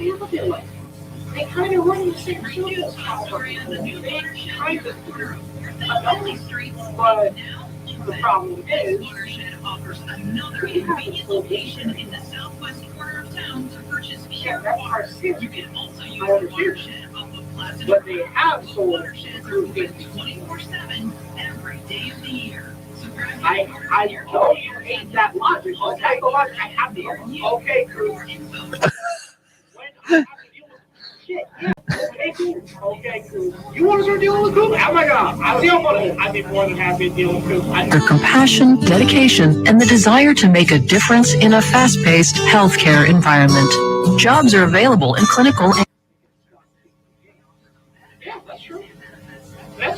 feel like they kind of run the same shoes. They kind of but the problem is we have this location in the southwest corner of town to purchase that's our city. I understand. But they have solar through 24/7 every day of the year. I don't hate that logic. Okay, the logic I have the okay, cool. When I have to deal with shit, yeah, okay, cool. Okay, cool. You want to start dealing with Coop? Oh my god, I'll deal with it. I'd be more than happy to deal with Coop. Their compassion, dedication, and the desire to make a difference in a fast-paced healthcare environment. Jobs are available in clinical and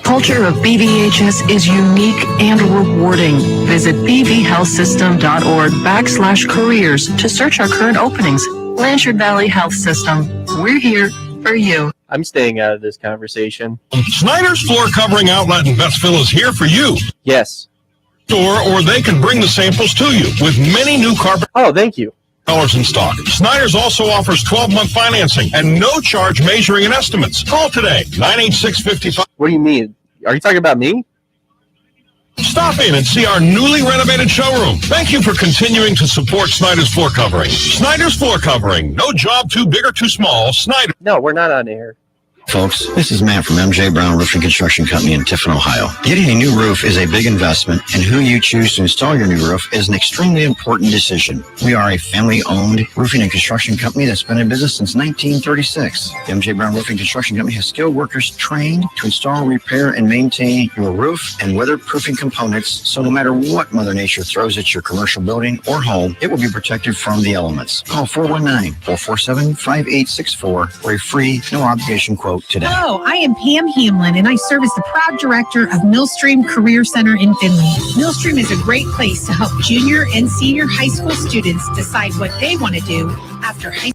culture of BVHS is unique and rewarding. Visit bvhealthsystem.org/careers to search our current openings. Blanchard Valley Health System. We're here for you. I'm staying out of this conversation. Snyder's Floor Covering Outlet in Bethsville is here for you. Yes. Or they can bring the samples to you with many new carpet. Oh, thank you. Dollars in stock. Snyder's also offers 12-month financing and no charge measuring and estimates. Call today, 986-55. What do you mean? Are you talking about me? Stop in and see our newly renovated showroom. Thank you for continuing to support Snyder's Floor Covering. Snyder's Floor Covering. No job too big or too small. Snyder. No, we're not on air. Folks, this is Matt from MJ Brown Roofing Construction Company in Tiffin, Ohio. Getting a new roof is a big investment, and who you choose to install your new roof is an extremely important decision. We are a family-owned roofing and construction company that's been in business since 1936. The MJ Brown Roofing Construction Company has skilled workers trained to install, repair, and maintain your roof and weatherproofing components, so no matter what Mother Nature throws at your commercial building or home, it will be protected from the elements. Call 419-447-5864 for a free, no-obligation quote today. Hello, I am Pam Hamlin, and I serve as the proud director of Millstream Career Center in Findlay. Millstream is a great place to help junior and senior high school students decide what they want to do after high school.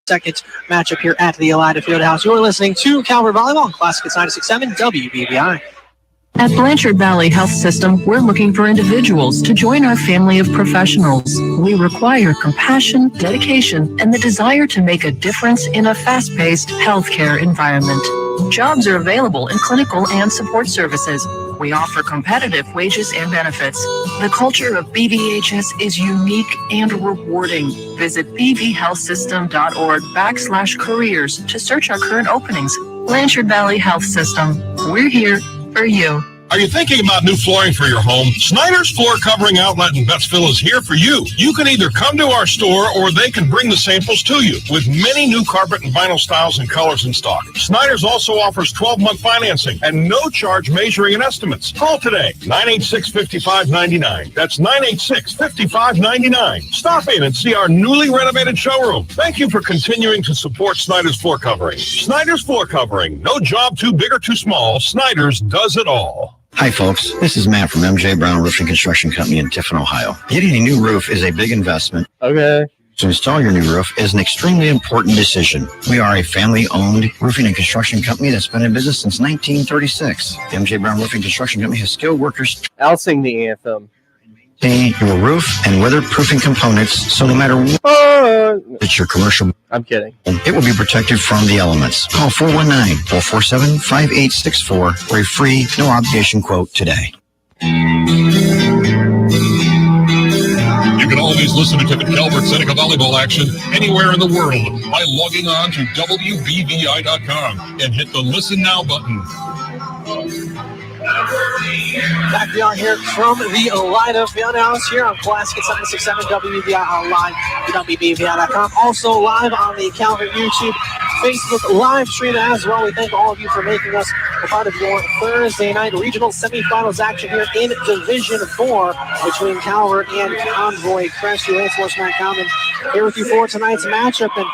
second matchup here at the Elida Fieldhouse. You're listening to Calvert Volleyball on Classic 96.7 WBVI. At Blanchard Valley Health System, we're looking for individuals to join our family of professionals. We require compassion, dedication, and the desire to make a difference in a fast-paced healthcare environment. Jobs are available in clinical and support services. We offer competitive wages and benefits. The culture of BVHS is unique and rewarding. Visit bvhealthsystem.org/careers to search our current openings. Blanchard Valley Health System. We're here for you. Are you thinking about new flooring for your home? Snyder's Floor Covering Outlet in Bettsville is here for you. You can either come to our store or they can bring the samples to you with many new carpet and vinyl styles and colors in stock. Snyder's also offers 12-month financing and no charge measuring and estimates. Call today, 986-5599. That's 986-5599. Stop in and see our newly renovated showroom. Thank you for continuing to support Snyder's Floor Covering. Snyder's Floor Covering. No job too big or too small. Snyder's does it all. Hi, folks. This is Matt from MJ Brown Roofing Construction Company in Tiffin, Ohio. Getting a new roof is a big investment. Okay. To install your new roof is an extremely important decision. We are a family-owned roofing and construction company that's been in business since 1936. The MJ Brown Roofing Construction Company has skilled workers I'll sing the anthem. your roof and weatherproofing components, so no matter what it's your commercial, I'm kidding. it will be protected from the elements. Call 419-447-5864 for a free, no-obligation quote today. You can always listen to Tiffin Calvert Seneca volleyball action anywhere in the world by logging on to WBVI.com and hit the Listen Now button. Back we are here from the Elida Fieldhouse here on Classic 96.7 WBVI online at WBVI.com. Also live on the Calvert YouTube, Facebook live stream as well. We thank all of you for making us a part of your Thursday night regional semifinals action here in Division 4 between Calvert and Convoy. Crestview, Lance Morse, Matt Common here with you for tonight's matchup. And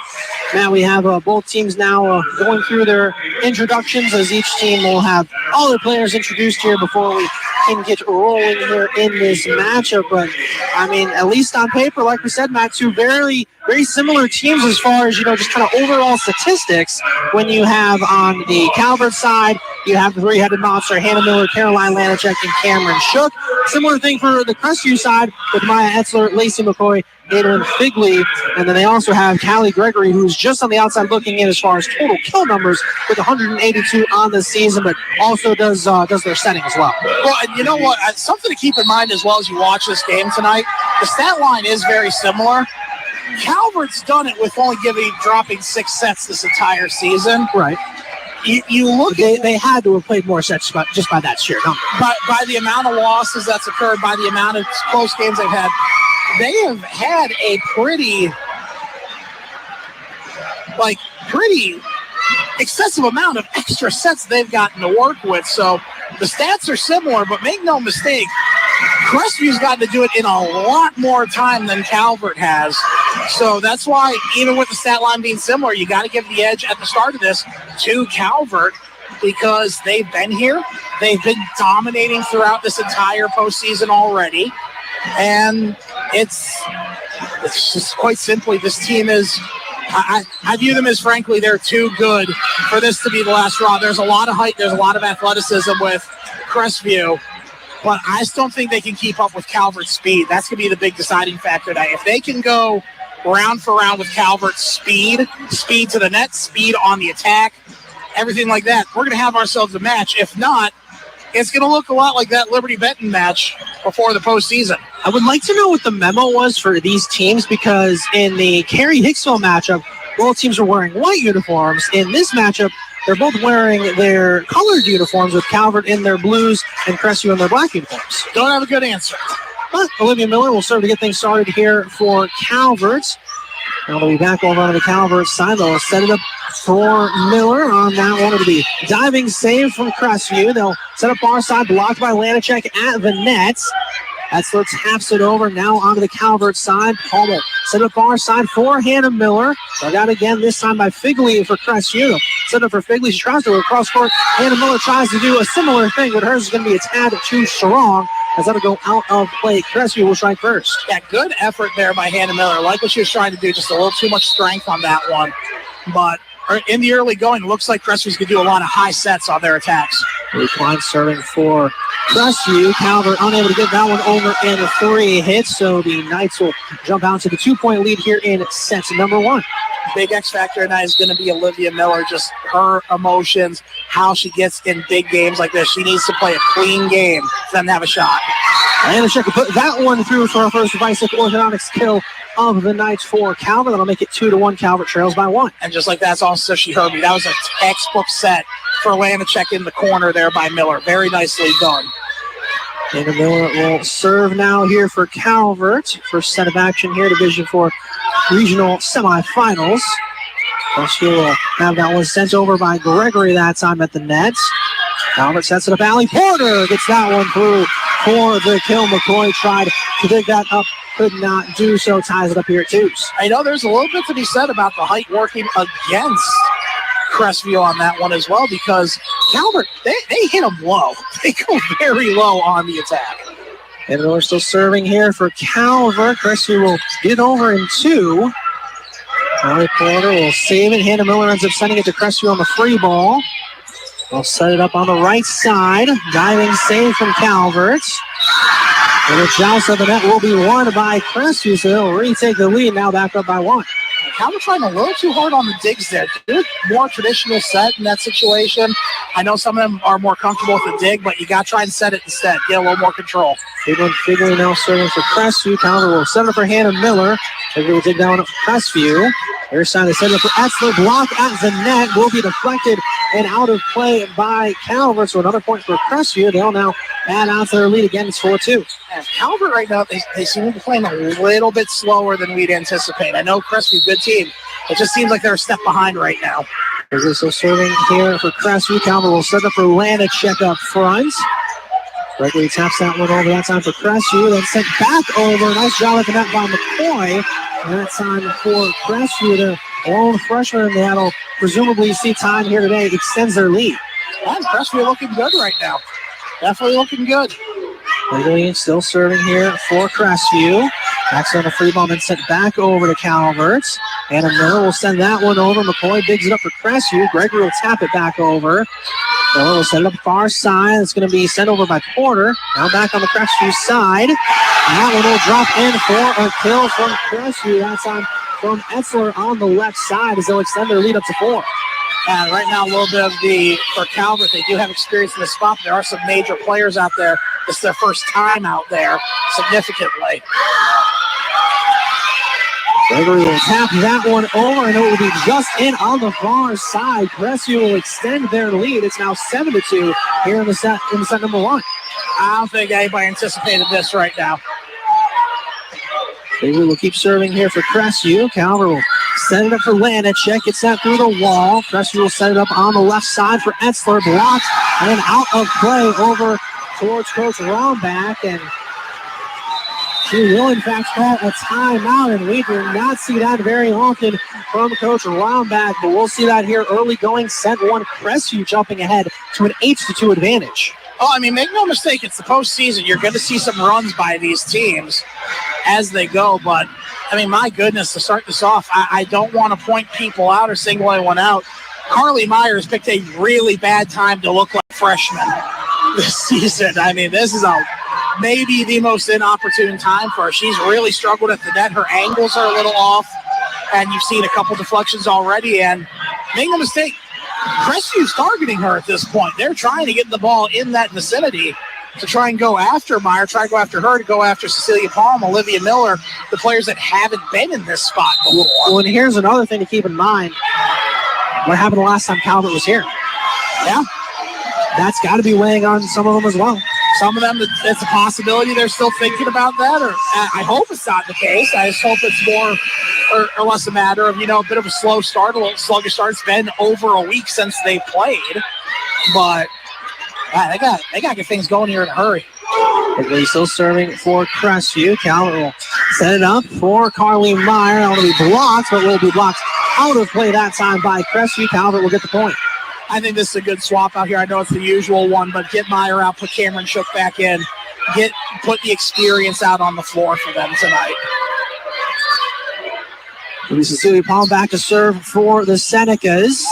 man, we have both teams now going through their introductions, as each team will have all their players introduced here before we can get rolling here in this matchup. But I mean, at least on paper, like we said, Matt, two very similar teams as far as, just kind of overall statistics. When you have on the Calvert side, you have the three-headed monster, Hannah Miller, Caroline Lanichek, and Cameron Shook. Similar thing for the Crestview side with Maya Etzler, Lacey McCoy, Adrian Figley, and then they also have Callie Gregory, who's just on the outside looking in as far as total kill numbers with 182 on the season, but also does their setting as well. Well, and you know what? Something to keep in mind as well as you watch this game tonight, the stat line is very similar. Calvert's done it with only dropping 6 sets this entire season. Right. You look at they had to have played more sets just by that sheer number. By the amount of losses that's occurred, by the amount of close games they've had, they have had a pretty excessive amount of extra sets they've gotten to work with. So the stats are similar, but make no mistake, Crestview's gotten to do it in a lot more time than Calvert has. So that's why, even with the stat line being similar, you got to give the edge at the start of this to Calvert, because they've been here. They've been dominating throughout this entire postseason already. And it's just quite simply, this team is, I view them as, frankly, they're too good for this to be the last straw. There's a lot of height, there's a lot of athleticism with Crestview, but I just don't think they can keep up with Calvert's speed. That's going to be the big deciding factor today. If they can go round for round with Calvert's speed to the net, speed on the attack, everything like that, we're going to have ourselves a match. If not, it's going to look a lot like that Liberty Benton match before the postseason. I would like to know what the memo was for these teams, because in the Cary-Hicksville matchup, both teams were wearing white uniforms. In this matchup, they're both wearing their colored uniforms, with Calvert in their blues and Crestview in their black uniforms. Don't have a good answer. But Olivia Miller will serve to get things started here for Calvert. Now they'll be back over on the Calvert side. They'll set it up for Miller on that one. It'll be diving save from Crestview. They'll set up our side, blocked by Lanichek at the net. Etzler taps it over now onto the Calvert side. Paul will set up our side for Hannah Miller. Dug out again, this time by Figley for Crestview. Set up for Figley. She tries to go across court. Hannah Miller tries to do a similar thing, but hers is going to be a tad too strong. as that'll go out of play. Crestview will strike first. Yeah, good effort there by Hannah Miller. Like what she was trying to do, just a little too much strength on that one. But in the early going, looks like Crestview's going to do a lot of high sets on their attacks. Klein serving for Crestview. Calvert unable to get that one over in 3 hits, so the Knights will jump out to the 2-point lead here in set number 1. Big X factor tonight is going to be Olivia Miller, just her emotions, how she gets in big games like this. She needs to play a clean game for them to have a shot. And check to put that one through for our first bicycle orthodontics kill of the Knights for Calvert. That'll make it 2-1. Calvert trails by 1. And just like that's also she heard me. That was a textbook set for Lanacek in the corner there by Miller. Very nicely done. And Miller will serve now here for Calvert. First set of action here, Division 4 regional semifinals. Crestview will have that one sent over by Gregory that time at the net. Calvert sets it up. Allie Porter gets that one through for the kill. McCoy tried to dig that up, could not do so. Ties it up here at 2s. I know there's a little bit to be said about the height working against Crestview on that one as well, because Calvert, they hit them low. They go very low on the attack. And Miller still serving here for Calvert. Crestview will get it over in 2. Allie Porter will save it. Hannah Miller ends up sending it to Crestview on the free ball. They'll set it up on the right side. Diving save from Calvert. And the joust of the net will be won by Crestview, so they'll retake the lead, now back up by 1. Calvert trying a little too hard on the digs there. Do more traditional set in that situation. I know some of them are more comfortable with the dig, but you got to try and set it instead. Get a little more control. Figuring now serving for Crestview. Calvert will set it for Hannah Miller. Figuring will dig down up for Crestview. Their side is set up for Etzler. Block at the net will be deflected and out of play by Calvert. So another point for Crestview. They'll now add on to their lead again. It's 4-2. And Calvert right now, they seem to be playing a little bit slower than we'd anticipate. I know Crestview, good team. It just seems like they're a step behind right now. They're still serving here for Crestview. Calvert will set up for Lanacek up front. Gregory taps that one over that time for Crestview, then sent back over. Nice job at the net by McCoy. And that time for Crestview, the lone freshman that'll presumably see time here today, extends their lead. And Crestview looking good right now. Definitely looking good. Gregory still serving here for Crestview. Backs on the free ball, then sent back over to Calvert. Hannah Miller will send that one over. McCoy digs it up for Crestview. Gregory will tap it back over. Miller will set it up far side. It's going to be sent over by Porter. Now back on the Crestview side. And that one will drop in for a kill from Crestview. That's on from Etzler on the left side as they'll extend their lead up to 4. And right now, a little bit of for Calvert, they do have experience in the spot, but there are some major players out there. This is their first time out there significantly. Gregory will tap that one over, and it will be just in on the far side. Crestview will extend their lead. It's now 7-2 here in the set number 1. I don't think anybody anticipated this right now. Gregory will keep serving here for Crestview. Calvert will set it up for Lanacek. Gets that through the wall. Crestview will set it up on the left side for Etzler. Blocked and out of play over towards Coach Rombach. And she will, in fact, call a timeout, and we do not see that very often from Coach Rombach, but we'll see that here early going set 1. Crestview jumping ahead to an 8-2 advantage. Oh, I mean, make no mistake, it's the postseason. You're going to see some runs by these teams as they go, but, I mean, my goodness, to start this off, I don't want to point people out or single anyone out. Carly Myers picked a really bad time to look like a freshman this season. I mean, this is maybe the most inopportune time for her. She's really struggled at the net. Her angles are a little off, and you've seen a couple deflections already, and make no mistake, Crestview's targeting her at this point. They're trying to get the ball in that vicinity to try and go after Meyer, try to go after her, to go after Cecilia Palm, Olivia Miller, the players that haven't been in this spot before. Well, and here's another thing to keep in mind. What happened the last time Calvert was here? Yeah. That's got to be weighing on some of them as well. Some of them, it's a possibility they're still thinking about that, or I hope it's not the case. I just hope it's more or less a matter of, a bit of a slow start, a little sluggish start. It's been over a week since they played, but they got to get things going here in a hurry. Quickly still serving for Crestview. Calvert will set it up for Carly Meyer. That will be blocked, but will be blocked out of play that time by Crestview. Calvert will get the point. I think this is a good swap out here. I know it's the usual one, but get Meyer out, put Cameron Shook back in. put the experience out on the floor for them tonight. Cecilia Palm back to serve for the Senecas.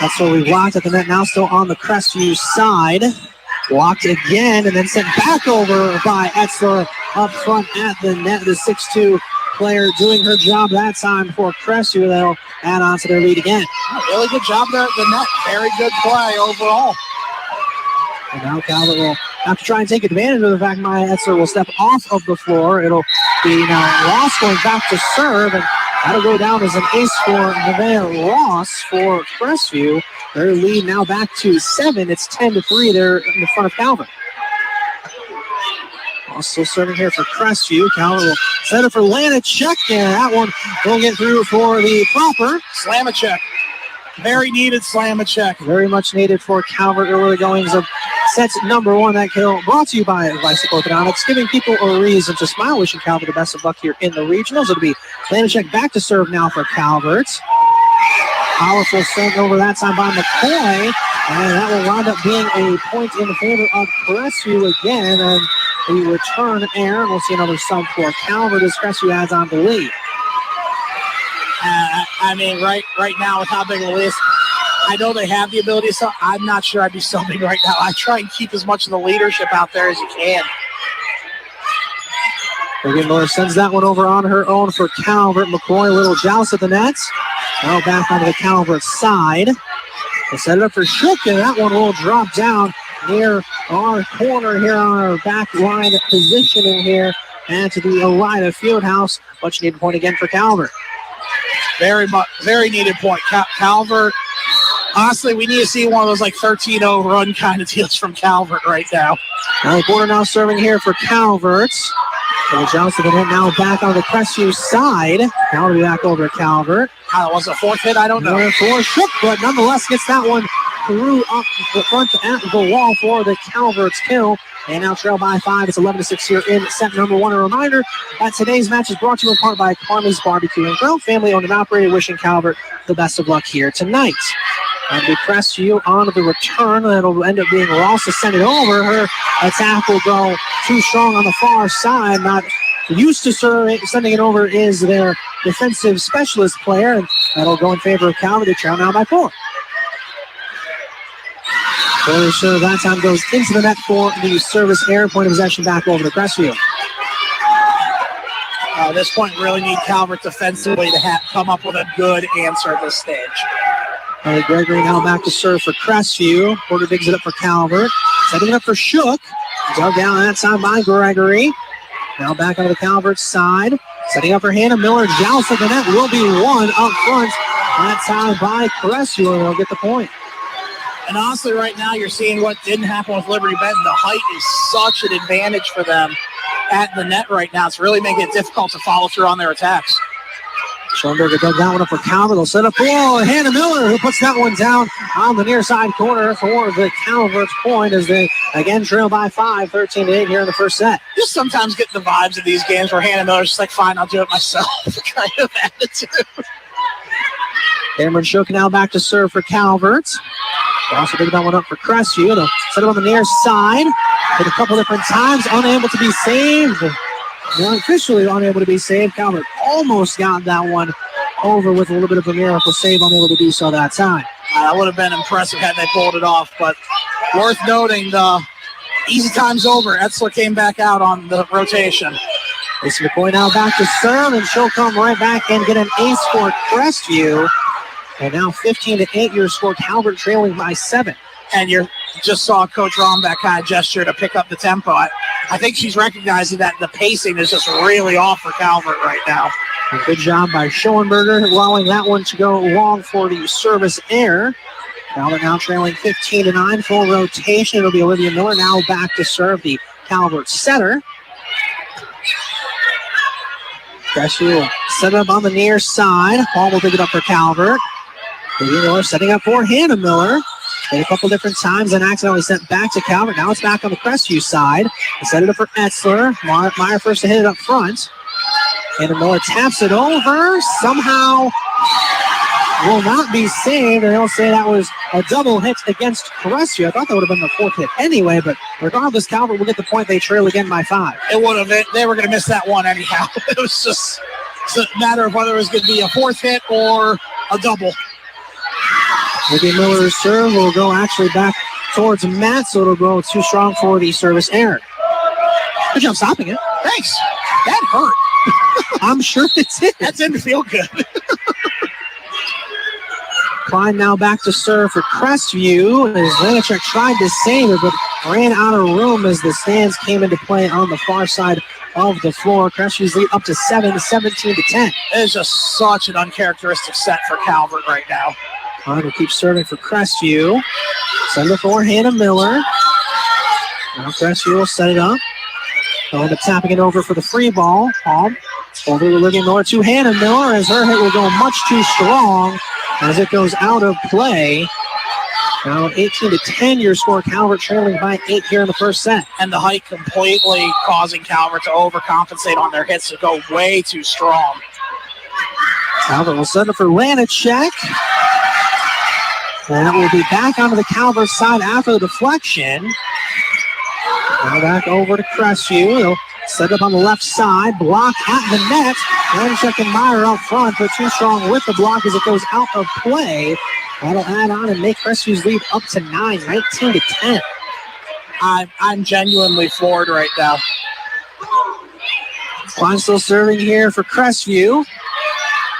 That's where we blocked at the net. Now still on the Crestview side. Blocked again and then sent back over by Etzler up front at the net. The 6'2" player doing her job that time for Crestview. They'll add on to their lead again. Really good job there at the net. Very good play overall. And now Calvert will have to try and take advantage of the fact Maya Etzler will step off of the floor. It'll be now Ross going back to serve, and that'll go down as an ace for Nevaeh Ross for Crestview. Their lead now back to 7. It's 10-3 there in the front of Calvert. Also serving here for Crestview. Calvert will set it for Lanichek, and that one will get through for the proper. Slamachek. Very needed Slamachek. Very much needed for Calvert early goings of set number 1. That kill brought to you by Bicycle Orthodontics, giving people a reason to smile. Wishing Calvert the best of luck here in the regionals. It'll be Lanichek back to serve now for Calvert. Powerful send over that time by McCoy, and that will wind up being a point in favor of Crestview again, and the return error. We'll see another sub for Calvert as Crestview adds on the lead. I mean, right now with how big a list, I know they have the ability to sub. I'm not sure I'd be subbing right now. I try and keep as much of the leadership out there as you can. Again, Miller sends that one over on her own for Calvert. McCoy, a little joust at the nets. Now back onto the Calvert side. They set it up for Shook, and that one will drop down near our corner here on our back line positioning here and to the Elida Fieldhouse. Much needed point again for Calvert. Very needed point. Calvert, honestly, we need to see one of those like 13-0 run kind of deals from Calvert right now. Now the corner now serving here for Calvert. And Johnson now back on the Crestview side. Now we'll be back over to Calvert. Was it a fourth hit? I don't know. For Shook, but nonetheless gets that one through up the front at the wall for the Calvert's kill. And now trail by 5. It's 11-6 here in set number 1. A reminder that today's match is brought to you in part by Carmen's Barbecue and Grill, family owned and operated, wishing Calvert the best of luck here tonight. And the Crestview on the return. That'll end up being Ross to send it over. Her attack will go too strong on the far side. Not used to sending it over is their defensive specialist player. And that'll go in favor of Calvert. They trail now by 4. Early serve that time goes into the net for the service error. Point of possession back over to Crestview. At this point, really need Calvert defensively to come up with a good answer at this stage. Gregory now back to serve for Crestview. Porter digs it up for Calvert. Setting it up for Shook. Dug down that time by Gregory. Now back onto the Calvert side. Setting up for Hannah Miller. Joust at the net will be one up front. That time by Crestview, and they'll get the point. And honestly, right now, you're seeing what didn't happen with Liberty Benton. The height is such an advantage for them at the net right now. It's really making it difficult to follow through on their attacks. Schoenberger dug that one up for Calvert. They'll set up for Hannah Miller, who puts that one down on the near side corner for the Calvert's point as they again trail by 5, 13-8 here in the first set. Just sometimes get the vibes of these games where Hannah Miller's just like, fine, I'll do it myself kind of attitude. Cameron Shook now back to serve for Calvert. They also pick that one up for Crestview. They'll set it on the near side. Hit a couple different times, unable to be saved. They're officially unable to be saved. Calvert almost got that one over with a little bit of a miracle save, unable to do so that time. That would have been impressive had they pulled it off, but worth noting, the easy time's over. Etzler came back out on the rotation. Lacey McCoy now back to serve, and she'll come right back and get an ace for Crestview. And now 15-8, your score. Calvert trailing by 7. And you just saw Coach Rombeck kind of gesture to pick up the tempo. I think she's recognizing that the pacing is just really off for Calvert right now. A good job by Schoenberger, allowing that one to go long for the service error. Calvert now trailing 15-9, full rotation. It'll be Olivia Miller now back to serve the Calvert setter. Crestview will set it up on the near side. Paul will pick it up for Calvert. Olivia Miller setting up for Hannah Miller. Hit a couple different times and accidentally sent back to Calvert. Now it's back on the Crestview side. They set it up for Etzler. Meyer first to hit it up front. Hannah Miller taps it over. Somehow will not be saved, and they'll say that was a double hit against Crestview. I thought that would have been the fourth hit anyway, but regardless, Calvert will get the point. They trail again by 5. It would have been, they were going to miss that one anyhow. It was just a matter of whether it was going to be a fourth hit or a double. Ricky Miller's serve will go actually back towards Matt, so it'll go too strong for the service error. Good job stopping it. Thanks. That hurt. I'm sure it did. That didn't feel good. Klein now back to serve for Crestview as Lanachek tried to save it, but ran out of room as the stands came into play on the far side of the floor. Crestview's lead up to 7, 17-10. It is just such an uncharacteristic set for Calvert right now. Klein will keep serving for Crestview. Send it for Hannah Miller. Now Crestview will set it up. They'll end up tapping it over for the free ball. Palm over to Olivia Miller to Hannah Miller as her hit will go much too strong as it goes out of play. Now 18-10 your score. Calvert trailing by 8 here in the first set. And the height completely causing Calvert to overcompensate on their hits to go way too strong. Calvert will set it for Lanachek. That will be back onto the Calvert side after the deflection. Now back over to Crestview. They'll set up on the left side. Block at the net. Lanachek and Meyer up front, but too strong with the block as it goes out of play. That'll add on and make Crestview's lead up to 9, 19-10. I'm genuinely floored right now. Klein still serving here for Crestview.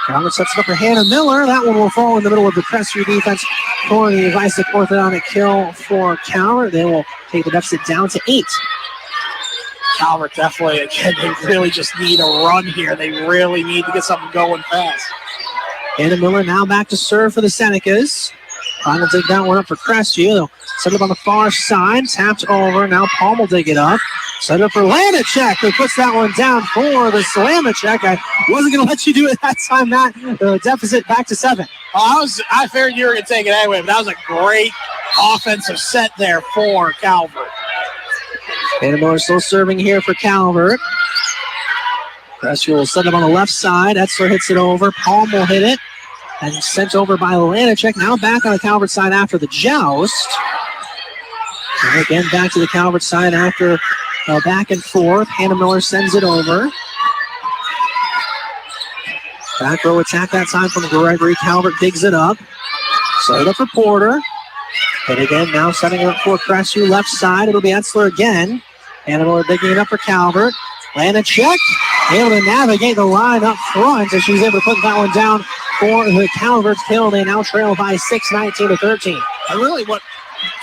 Calvert sets it up for Hannah Miller. That one will fall in the middle of the Crestview defense for the Isaac orthodontic kill for Calvert. They will take the deficit down to 8. Calvert definitely, again, they really just need a run here. They really need to get something going fast. Hannah Miller now back to serve for the Senecas. Klein will take that one up for Crestview. They'll set it up on the far side. Tapped over. Now Palm will dig it up. Set up for Lanachek, who puts that one down for the Slamachek. I wasn't going to let you do it that time, Matt. The deficit back to 7. I figured you were going to take it anyway, but that was a great offensive set there for Calvert. Hannah Miller still serving here for Calvert. Crestview will set up on the left side. Etzler hits it over. Palm will hit it. And sent over by Lanachek. Now back on the Calvert side after the joust. And again, back to the Calvert side after back and forth. Hannah Miller sends it over. Back row attack that time from Gregory. Calvert digs it up. Set it up for Porter. Hit again, now setting it up for Crestview left side. It'll be Etzler again. Hannah Miller digging it up for Calvert. Lanachek able to navigate the line up front as she's able to put that one down for the Calvert's kill. They now trail by 6, 19-13. And really what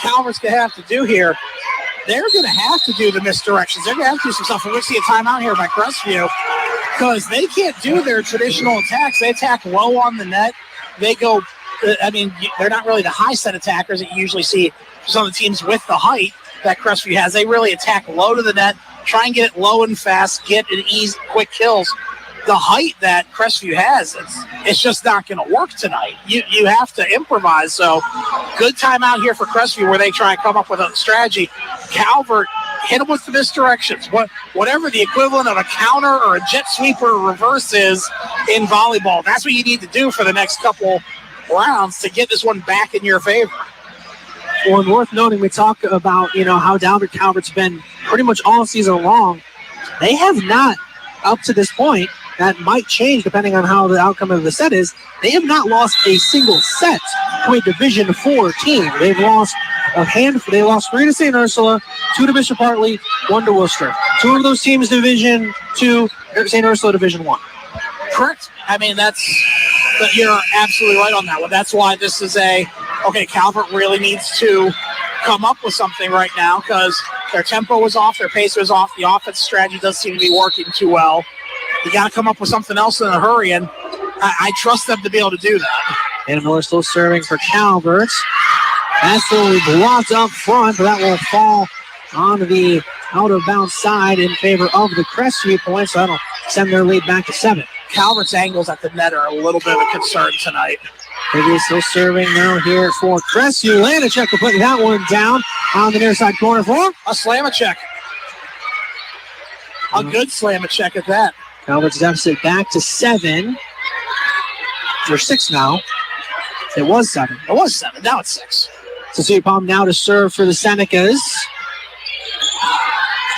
Calvert's going to have to do here, they're going to have to do the misdirections. They're going to have to do some stuff. We're going to see a timeout here by Crestview because they can't do their traditional attacks. They attack low on the net. They go, they're not really the high set attackers that you usually see for some of the teams with the height that Crestview has. They really attack low to the net, try and get it low and fast, get an easy, quick kills. The height that Crestview has, it's just not going to work tonight. You have to improvise. So good timeout here for Crestview where they try and come up with a strategy. Calvert hit them with the misdirections. Whatever the equivalent of a counter or a jet sweeper reverse is in volleyball, that's what you need to do for the next couple rounds to get this one back in your favor. Well, and worth noting, we talk about, how Dalbert Calvert's been pretty much all season long. They have not, up to this point, that might change depending on how the outcome of the set is. They have not lost a single set to a Division IV team. They've lost a handful. They lost 3 to St. Ursula, 2 to Bishop Hartley, 1 to Worcester. 2 of those teams Division II, St. Ursula Division I. Correct. You're absolutely right on that one. That's why this is Calvert really needs to come up with something right now because their tempo was off, their pace was off, the offense strategy doesn't seem to be working too well. You got to come up with something else in a hurry, and I trust them to be able to do that. And Miller still serving for Calvert. That's still blocked up front, but that will fall on the out-of-bounds side in favor of the Crestview points, so that'll send their lead back to 7. Calvert's angles at the net are a little bit of a concern tonight. Higgins still serving now here for Crestview. Lanachek will put that one down on the near side corner for a Slamachek. A good Slamachek at that. Calvert's deficit back to 7. Or 6 now. It was 7. It was 7. Now it's 6. Cecilia Palm now to serve for the Senecas.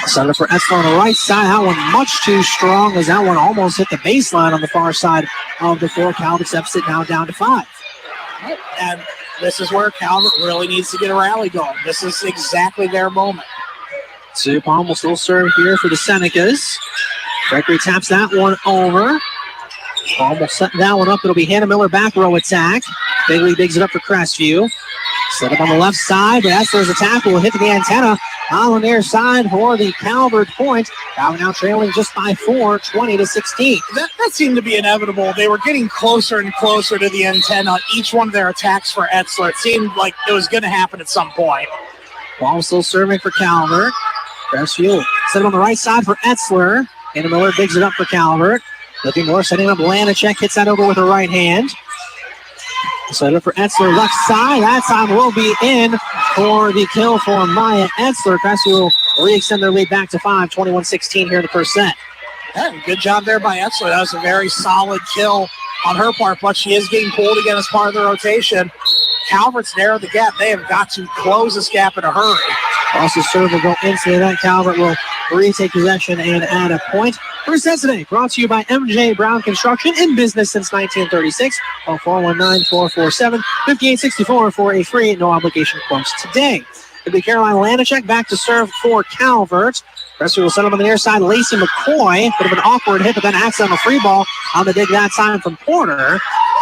Set up for Etzler on the right side. That one much too strong as that one almost hit the baseline on the far side of the floor. Calvert steps it now down to 5. And this is where Calvert really needs to get a rally going. This is exactly their moment. Cecilia Palm will still serve here for the Senecas. Gregory taps that one over. Palm will set that one up. It'll be Hannah Miller back row attack. Bigley digs it up for Crestview. Set up on the left side, but Etzler's attack will hit the antenna on the near side for the Calvert point. Calvert now trailing just by 4, 20-16. That seemed to be inevitable. They were getting closer and closer to the antenna on each one of their attacks for Etzler. It seemed like it was going to happen at some point. Ball still serving for Calvert. Crestview set up on the right side for Etzler. Hannah Miller digs it up for Calvert. Looking more, setting up Lanacek, hits that over with her right hand. Set up for Etzler, left side. That time will be in for the kill for Maya Etzler. Crestview will re-extend their lead back to 5, 21-16 here in the first set. Yeah, good job there by Etzler. That was a very solid kill on her part, but she is getting pulled again as part of the rotation. Calvert's narrowed the gap. They have got to close this gap in a hurry. Also serve will go into that. Calvert will retake possession and add a point. First set today brought to you by MJ Brown Construction, in business since 1936. Call 419-447-5864 for a free no obligation quote today. It'll be Caroline Lanacek back to serve for Calvert. Crestview will set up on the near side. Lacey McCoy, bit of an awkward hit, but then accidental free ball on the dig that time from Porter.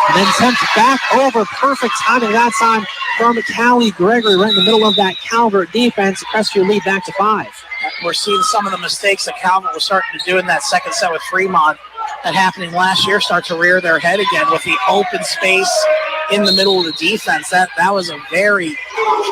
And then sent back over. Perfect timing that time from Callie Gregory right in the middle of that Calvert defense. Crestview lead back to 5. We're seeing some of the mistakes that Calvert was starting to do in that second set with Fremont that happening last year start to rear their head again with the open space in the middle of the defense. That was a very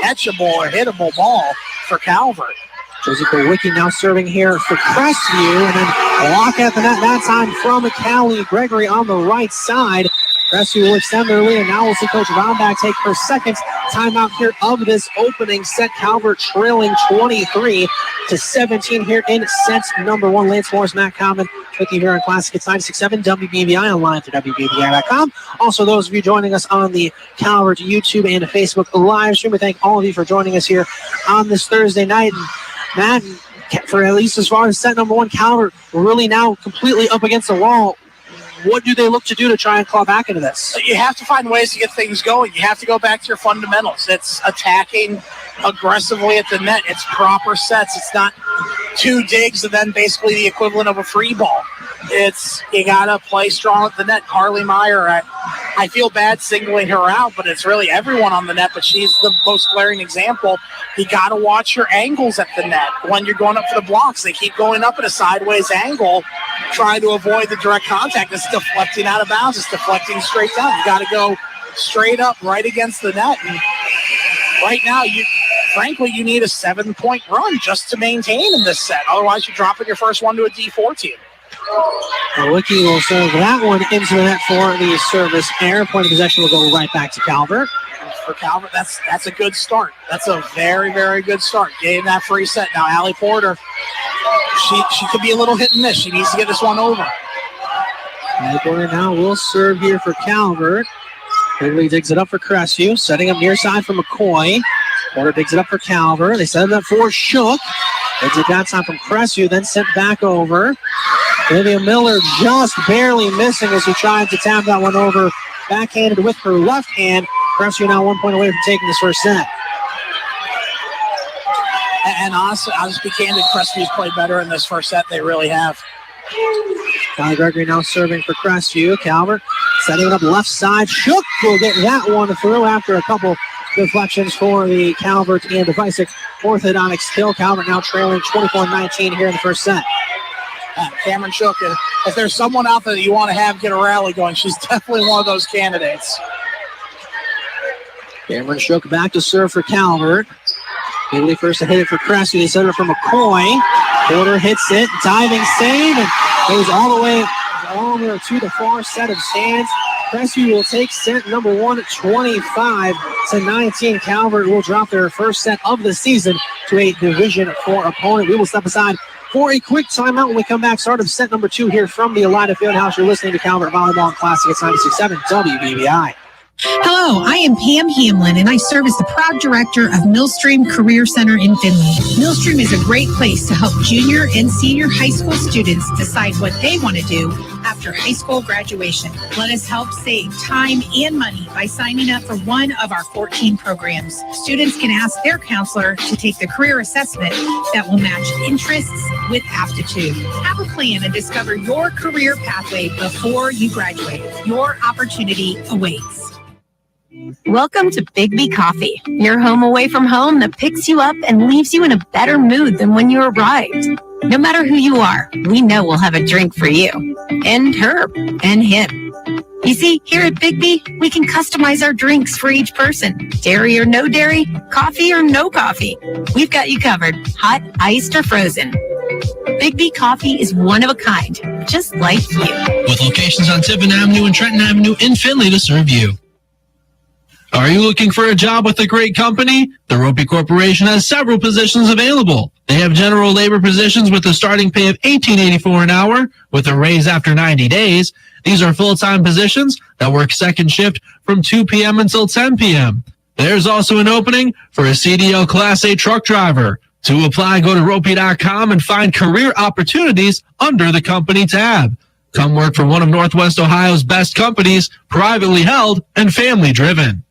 catchable or hittable ball for Calvert. Josie Kowicki now serving here for Crestview, and then block at the net that time from Callie Gregory on the right side. Crestview will extend their lead, and now we'll see Coach Roundback take her second timeout here of this opening set. Calvert trailing 23-17 here in set number 1. Lance Morris, Matt Common with you here on Classic. It's 96.7 WBBI, online to WBBI.com. Also, those of you joining us on the Calvert YouTube and Facebook live stream, we thank all of you for joining us here on this Thursday night. And Matt, for at least as far as set number 1, Calvert really now completely up against the wall. What do they look to do to try and claw back into this? You have to find ways to get things going. You have to go back to your fundamentals. It's attacking aggressively at the net. It's proper sets. It's not 2 digs and then basically the equivalent of a free ball. It's you got to play strong at the net. Carly Meyer, I feel bad singling her out, but it's really everyone on the net, but she's the most glaring example. You got to watch your angles at the net. When you're going up for the blocks, they keep going up at a sideways angle, trying to avoid the direct contact. It's deflecting out of bounds. It's deflecting straight down. You got to go straight up right against the net. And right now, you need a 7-point run just to maintain in this set. Otherwise, you're dropping your first one to a D4 team. Wicki will serve that one into the net for the service error. Point of possession will go right back to Calvert. For Calvert, that's a good start. That's a very, very good start. Getting that free set. Now, Allie Porter, she could be a little hit and miss. She needs to get this one over. Allie Porter now will serve here for Calvert. Quigley digs it up for Crestview, setting up near side for McCoy. Porter digs it up for Calvert. They set it up for Shook. They took that time from Crestview, then sent back over. Olivia Miller just barely missing as she tried to tap that one over. Backhanded with her left hand. Crestview now 1 point away from taking this first set. And honestly, I'll just be candid. Crestview's played better in this first set. They really have. Callie Gregory now serving for Crestview. Calvert setting it up left side. Shook will get that one through after a couple deflections for the Calvert and Devisic orthodontics kill. Calvert now trailing 24-19 here in the first set. Cameron Shook, if there's someone out there that you want to have get a rally going, she's definitely one of those candidates. Cameron Shook back to serve for Calvert. Italy first to hit it for Crestview. They set it for McCoy. Porter hits it, diving save, and goes all the way over to the far set of stands. Crestview will take set number 1, 25-19. Calvert will drop their first set of the season to a Division IV opponent. We will step aside for a quick timeout when we come back. Start of set number 2 here from the Elida Fieldhouse. You're listening to Calvert Volleyball Classic at 96.7 WBBI. Hello, I am Pam Hamlin, and I serve as the proud director of Millstream Career Center in Findlay. Millstream is a great place to help junior and senior high school students decide what they want to do after high school graduation. Let us help save time and money by signing up for one of our 14 programs. Students can ask their counselor to take the career assessment that will match interests with aptitude. Have a plan and discover your career pathway before you graduate. Your opportunity awaits. Welcome to Bigby Coffee, your home away from home that picks you up and leaves you in a better mood than when you arrived. No matter who you are, we know we'll have a drink for you, and her, and him. You see, here at Bigby, we can customize our drinks for each person. Dairy or no dairy, coffee or no coffee. We've got you covered, hot, iced, or frozen. Bigby Coffee is one of a kind, just like you. With locations on Tiffin Avenue and Trenton Avenue in Findlay to serve you. Are you looking for a job with a great company? The Ropey Corporation has several positions available. They have general labor positions with a starting pay of $18.84 an hour with a raise after 90 days. These are full-time positions that work second shift from 2 p.m. until 10 p.m. There's also an opening for a CDL Class A truck driver. To apply, go to ropey.com and find career opportunities under the company tab. Come work for one of Northwest Ohio's best companies, privately held and family-driven.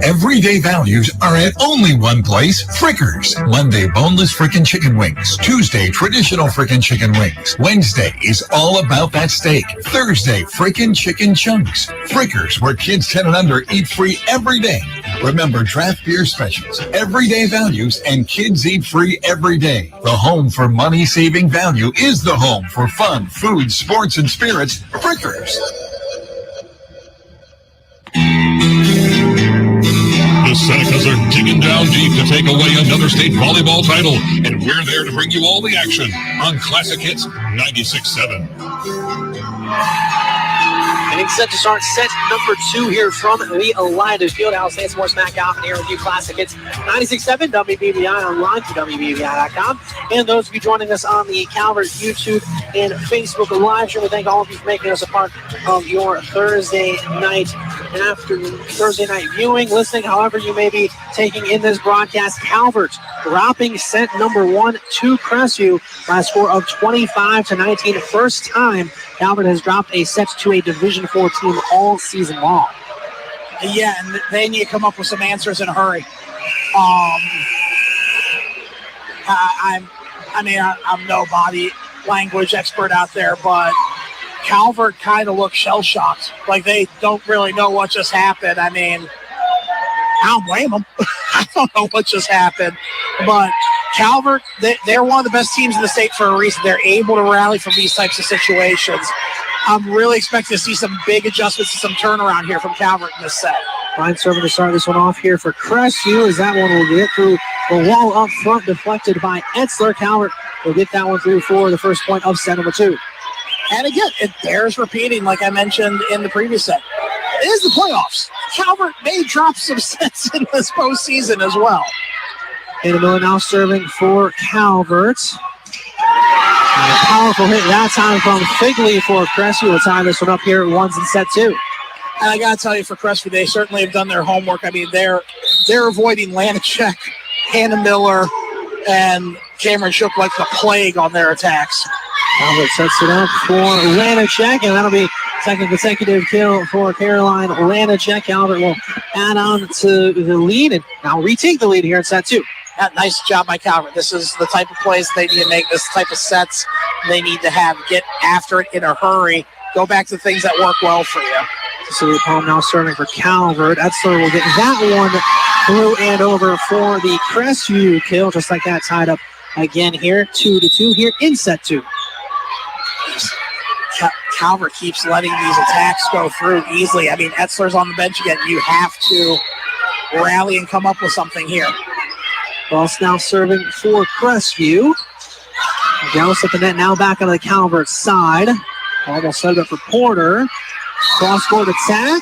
Everyday values are at only one place, Frickers. Monday, boneless frickin' chicken wings. Tuesday, traditional frickin' chicken wings. Wednesday is all about that steak. Thursday, frickin' chicken chunks. Frickers, where kids 10 and under eat free every day. Remember draft beer specials, everyday values, and kids eat free every day. The home for money-saving value is the home for fun, food, sports, and spirits, Frickers. The Senecas are digging down deep to take away another state volleyball title, and we're there to bring you all the action on Classic Hits 96.7. Getting set to start set number 2 here from the Elida Fieldhouse. Lance Morris Matt Goffin here with you. Classic Hits 96.7 WBBI online to WBBI.com. And those of you joining us on the Calvert YouTube and Facebook live stream, we thank all of you for making us a part of your Thursday night viewing, listening, however you may be taking in this broadcast. Calvert dropping set number 1 to Crestview by a score of 25-19. First time Calvert has dropped a set to a Division IV team all season long. Yeah, and then you come up with some answers in a hurry. I'm no body language expert out there, but Calvert kind of looks shell-shocked. Like they don't really know what just happened. I mean, I don't blame them. I don't know what just happened. But Calvert, they're one of the best teams in the state for a reason. They're able to rally from these types of situations. I'm really expecting to see some big adjustments and some turnaround here from Calvert in this set. Fine serving to start this one off here for Crestview, as that one will get through the wall up front, deflected by Etzler. Calvert will get that one through for the first point of set number 2. And again, it bears repeating, like I mentioned in the previous set. It is the playoffs. Calvert may drop some sets in this postseason as well. Hayden Miller now serving for Calvert. And a powerful hit that time from Figley for Crestview. We'll tie this one up here at ones in set 2. And I got to tell you, for Crestview, they certainly have done their homework. I mean, they're avoiding Lanacek, Hannah Miller, and Cameron Shook like the plague on their attacks. Calvert sets it up for Lanacek, and that'll be second consecutive kill for Caroline Lanacek. Calvert will add on to the lead and now retake the lead here in set 2. Yeah, nice job by Calvert. This is the type of plays they need to make, this type of sets they need to have. Get after it in a hurry. Go back to things that work well for you. Cecilia Palm now serving for Calvert. Etzler will get that one through and over for the Crestview kill. Just like that, tied up again here, 2-2 here in set 2. Calvert keeps letting these attacks go through easily. I mean, Etzler's on the bench again. You have to rally and come up with something here. Ross now serving for Crestview. Gauss at the net now back on the Calvert side. Almost set it up for Porter. Cross-court attack.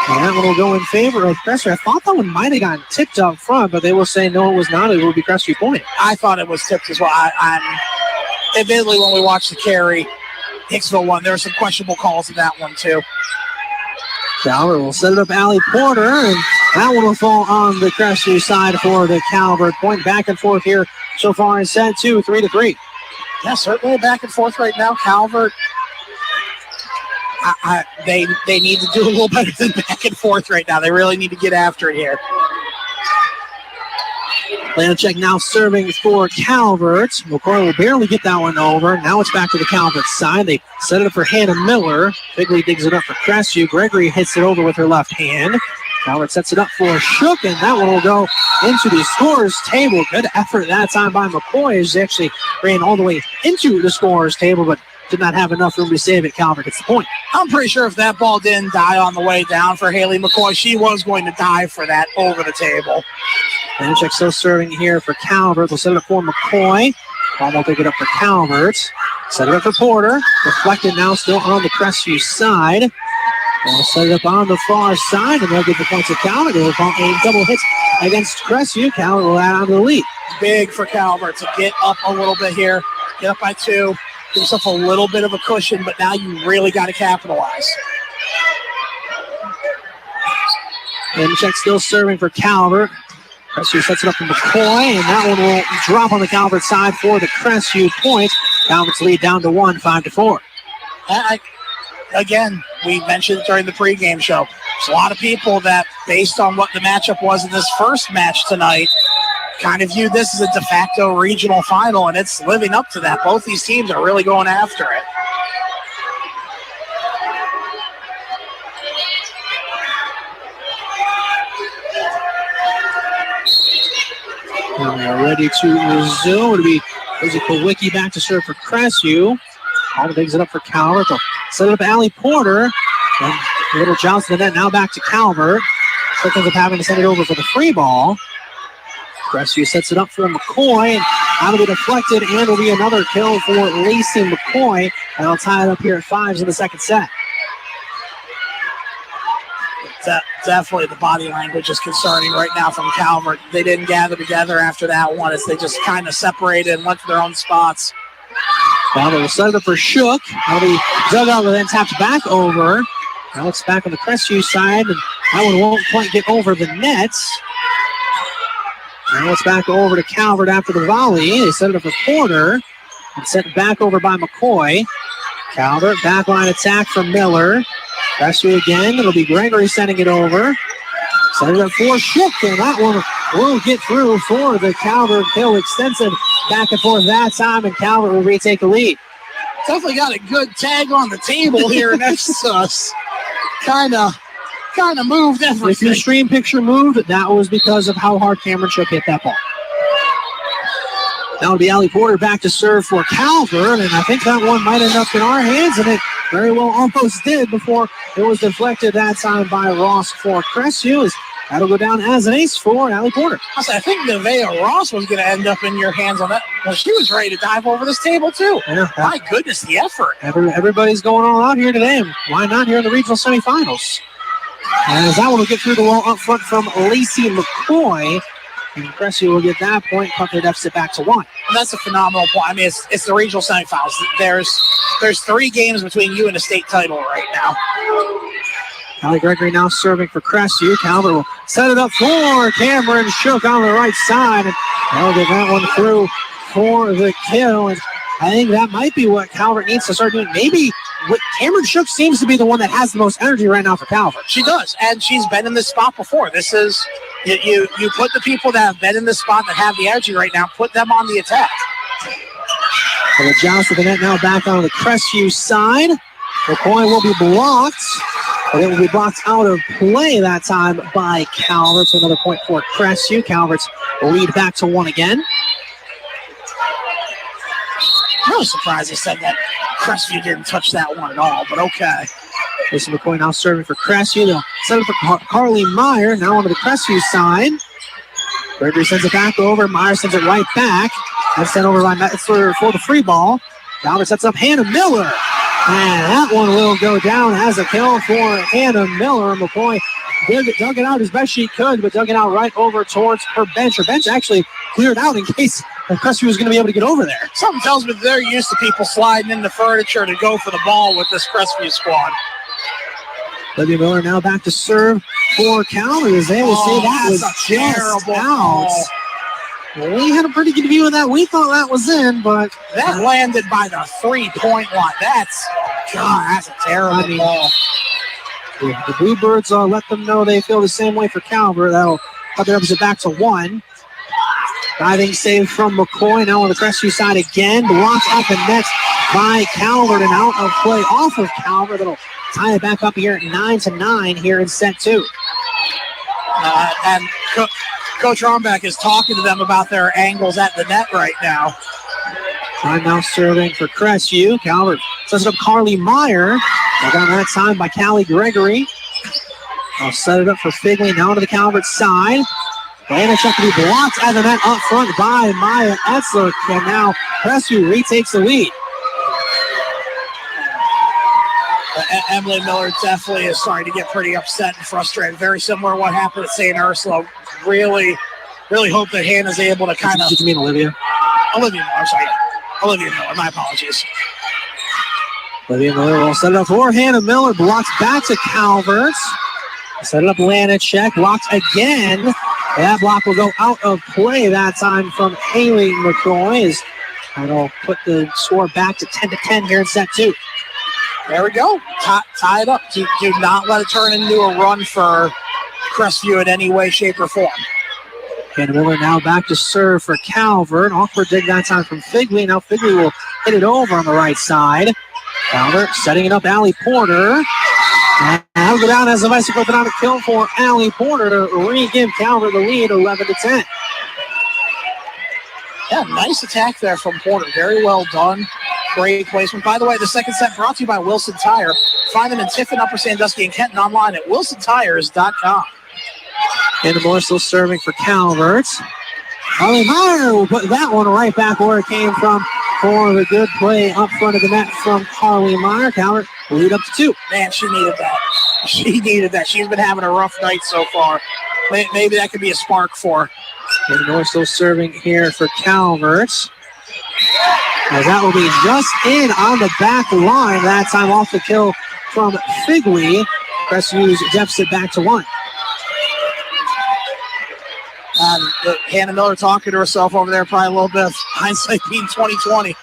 And that one will go in favor of Crestview. I thought that one might have gotten tipped up front, but they will say no, it was not. It will be Crestview point. I thought it was tipped as well. Admittedly, when we watched the carry, Hicksville won. There were some questionable calls in that one, too. Calvert will set it up Allie Porter, and that one will fall on the Crestview side for the Calvert point. Back and forth here so far in set 2, 3-3. Yeah, certainly back and forth right now. Calvert, they need to do a little better than back and forth right now. They really need to get after it here. Lanacek now serving for Calvert. McCoy will barely get that one over. Now it's back to the Calvert side. They set it up for Hannah Miller. Bigley digs it up for Crestview. Gregory hits it over with her left hand. Calvert sets it up for Shook, and that one will go into the scorer's table. Good effort that time by McCoy, as they actually ran all the way into the scorer's table, but did not have enough room to save it. Calvert gets the point. I'm pretty sure if that ball didn't die on the way down for Haley McCoy, she was going to dive for that over the table. Lanacek still serving here for Calvert. They'll set it up for McCoy. Ball will pick it up for Calvert. Set it up for Porter. Deflected now still on the Crestview side. They'll set it up on the far side, and they'll get the points to Calvert. They'll call a double hit against Crestview. Calvert will add on to the lead. Big for Calvert to get up a little bit here. Get up by 2. Give yourself a little bit of a cushion, but now you really got to capitalize. Lanacek still serving for Calvert. Crestview sets it up for McCoy, and that one will drop on the Calvert side for the Crestview point. Calvert's lead down to 1, 5-4. Again, we mentioned during the pregame show, there's a lot of people that, based on what the matchup was in this first match tonight, kind of viewed this as a de facto regional final, and it's living up to that. Both these teams are really going after it. And we're ready to resume. It'll be Izzy Kowicki back to serve for Crestview. All digs it up for Calvert. They'll set it up Allie Porter. And Little Johnson in that. Now back to Calvert. Quick ends up having to send it over for the free ball. Crestview sets it up for McCoy. And that'll be deflected, and it'll be another kill for Lacey McCoy. And I'll tie it up here at 5s in the second set. Definitely the body language is concerning right now from Calvert. They didn't gather together after that one as they just kind of separated and went to their own spots. Calvert will set it up for Shook. That'll be dug out and then tapped back over. Now it's back on the Crestview side, and that one won't quite get over the nets. Now it's back over to Calvert after the volley. They set it up for Porter. And sent back over by McCoy. Calvert, backline attack from Miller. Crestview again. It'll be Gregory sending it over. Set it up for Shook, and that one will get through for the Calvert Hill extensive. Back and forth that time, and Calvert will retake the lead. Definitely got a good tag on the table here next to us. Kind of moved everything. If your stream picture moved, that was because of how hard Cameron Shook hit that ball. That would be Allie Porter back to serve for Calvert, and I think that one might end up in our hands, and it very well almost did before it was deflected that time by Ross for Crestview. That'll go down as an ace for Allie Porter. I think Nevaeh Ross was going to end up in your hands on that. Well, she was ready to dive over this table, too. Yeah. My goodness, the effort. Everybody's going all out here today. Why not here in the regional semifinals? As that one will get through the wall up front from Lacey McCoy. And Crestview will get that point, cut their deficit back to 1. And that's a phenomenal point. I mean, it's the regional semifinals. There's 3 games between you and a state title right now. Allie Gregory now serving for Crestview. Calvert will set it up for Cameron Shook on the right side. And they'll get that one through for the kill. And I think that might be what Calvert needs to start doing. Maybe Cameron Shook seems to be the one that has the most energy right now for Calvert. She does, and she's been in this spot before. This is, you put the people that have been in this spot that have the energy right now, put them on the attack. And the Johnson with the net now back on the Crestview side. The point will be blocked, but it will be blocked out of play that time by Calvert. So another point for Crestview. Calvert's lead back to 1 again. I was surprised they said that Crestview didn't touch that one at all, but okay. Lacey McCoy now serving for Crestview. They'll set it for Carly Meyer. Now onto the Crestview side. Gregory sends it back over. Meyer sends it right back. That's sent over by Metzler for the free ball. Calvert sets up Hannah Miller. And that one will go down as a kill for Hannah Miller. McCoy dug it out as best she could, but dug it out right over towards her bench. Her bench actually cleared out in case Crestview was going to be able to get over there. Something tells me they're used to people sliding in the furniture to go for the ball with this Crestview squad. Olivia Miller now back to serve for Calvert as they will say that was terrible out. We had a pretty good view of that. We thought that was in, but that landed by the 3-point line. That's a terrible ball. The Bluebirds let them know they feel the same way for Calvert. That'll cut their deficit back to 1. Diving save from McCoy. Now on the Crestview side again. Blocked up and net by Calvert and out of play off of Calvert. That'll tie it back up here at 9-9 here in set 2. And Coach Rombeck is talking to them about their angles at the net right now. Time now serving for Crestview. Calvert sets it up Carly Meyer. Got that time by Callie Gregory. I'll set it up for Figley now to the Calvert side. Blanchett to be blocked at the net up front by Maya Etzler. And now Crestview retakes the lead. Emily Miller definitely is starting to get pretty upset and frustrated. Very similar to what happened at St. Ursula. Really hope that Hannah's able to kind of... Did you mean Olivia? Olivia Miller, I'm sorry. Olivia Miller, my apologies. Olivia Miller will set it up for Hannah Miller. Blocks back to Calvert. Set it up Lanacek. Blocked again. That block will go out of play that time from Haley McCoy. That'll put the score back to 10-10 here in set 2. There we go. Tie it up. Do not let it turn into a run for Crestview in any way, shape, or form. Hannah Miller now back to serve for Calvert. Awkward dig that time from Figley. Now Figley will hit it over on the right side. Calvert setting it up, Allie Porter. And that'll go down as a bicycle put on a kill for Allie Porter to re-give Calvert the lead 11-10. Yeah, nice attack there from Porter. Very well done. Great placement. By the way, the second set brought to you by Wilson Tire. Find them in Tiffin, Upper Sandusky, and Kenton online at wilsontires.com. Hannah Miller still serving for Calvert. Carly Meyer will put that one right back where it came from for the good play up front of the net from Carly Meyer. Calvert lead up to 2. Man, she needed that. She needed that. She's been having a rough night so far. Maybe that could be a spark for her. Hannah Miller still serving here for Calvert. As that will be just in on the back line. That time off the kill from Figley. Crestview's deficit back to 1. Hannah Miller talking to herself over there, probably a little bit of hindsight being 20/20.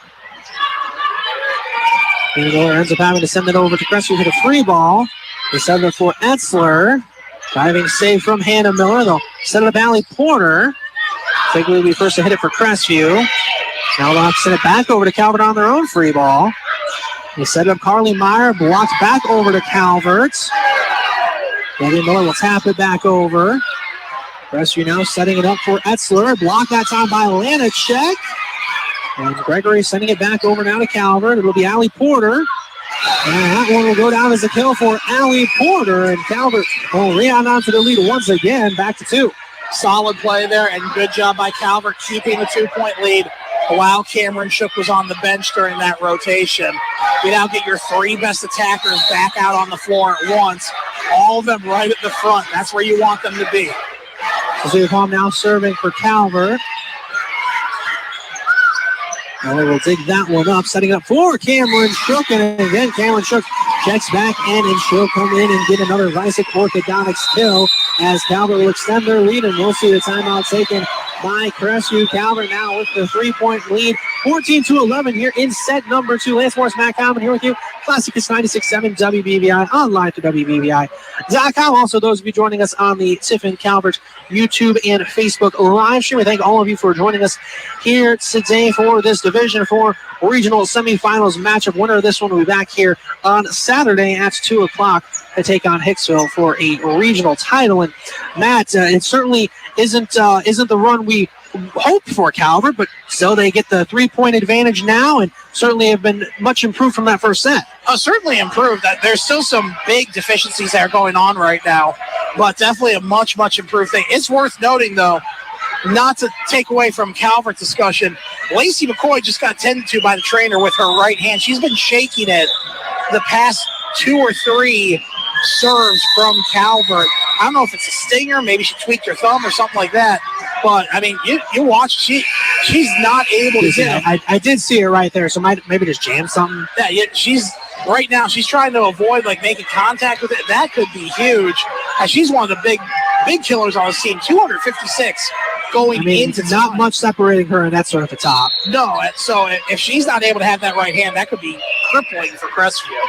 Hannah Miller ends up having to send it over to Crestview with a free ball. They set it up for Etzler. Diving save from Hannah Miller. They'll set it up Allie Porter. Figley will be first to hit it for Crestview. Now they'll have to send it back over to Calvert on their own free ball. They set it up Carly Meyer. Blocked back over to Calvert. Olivia Miller will tap it back over. Crestview now setting it up for Etzler. Blocked that time by Lanacek. And Gregory sending it back over now to Calvert. It'll be Allie Porter. And that one will go down as a kill for Allie Porter. And Calvert will re-on onto the lead once again, back to 2. Solid play there, and good job by Calvert keeping the 2-point lead while Cameron Shook was on the bench during that rotation. You now get your 3 best attackers back out on the floor at once. All of them right at the front. That's where you want them to be. So Palm now serving for Calvert. Miller will dig that one up, setting up for Cameron Shook. And again, Cameron Shook checks back in, and she'll come in and get another Visek orthodontics kill as Calvert will extend their lead, and we'll see the timeout taken by Crestview. Calvert now with the 3-point lead, 14-11 here in set number 2. Lance Morris, Matt Common here with you. Classic is 96.7 WBVI, online to WBVI.com. Also, those of you joining us on the Tiffin Calvert YouTube and Facebook live stream, we thank all of you for joining us here today for this Division 4 regional semifinals matchup. Winner of this one will be back here on Saturday at 2 o'clock to take on Hicksville for a regional title. And Matt, it certainly isn't the run we hoped for Calvert, but still they get the 3-point advantage now and certainly have been much improved from that first set. Certainly improved. There's still some big deficiencies that are going on right now, but definitely a much, much improved thing. It's worth noting, though, not to take away from Calvert's discussion, Lacey McCoy just got tended to by the trainer with her right hand. She's been shaking it the past 2 or 3 serves from Calvert. I don't know if it's a stinger, maybe she tweaked her thumb or something like that. But, I mean, you watch, she's not able to get it. I did see it right there, so maybe just jam something. Yeah, she's right now she's trying to avoid like making contact with it. That could be huge. And she's one of the big killers on the team. 256 going into not time. much separating her and Etzler at the top. No, so if she's not able to have that right hand, that could be crippling for Crestview.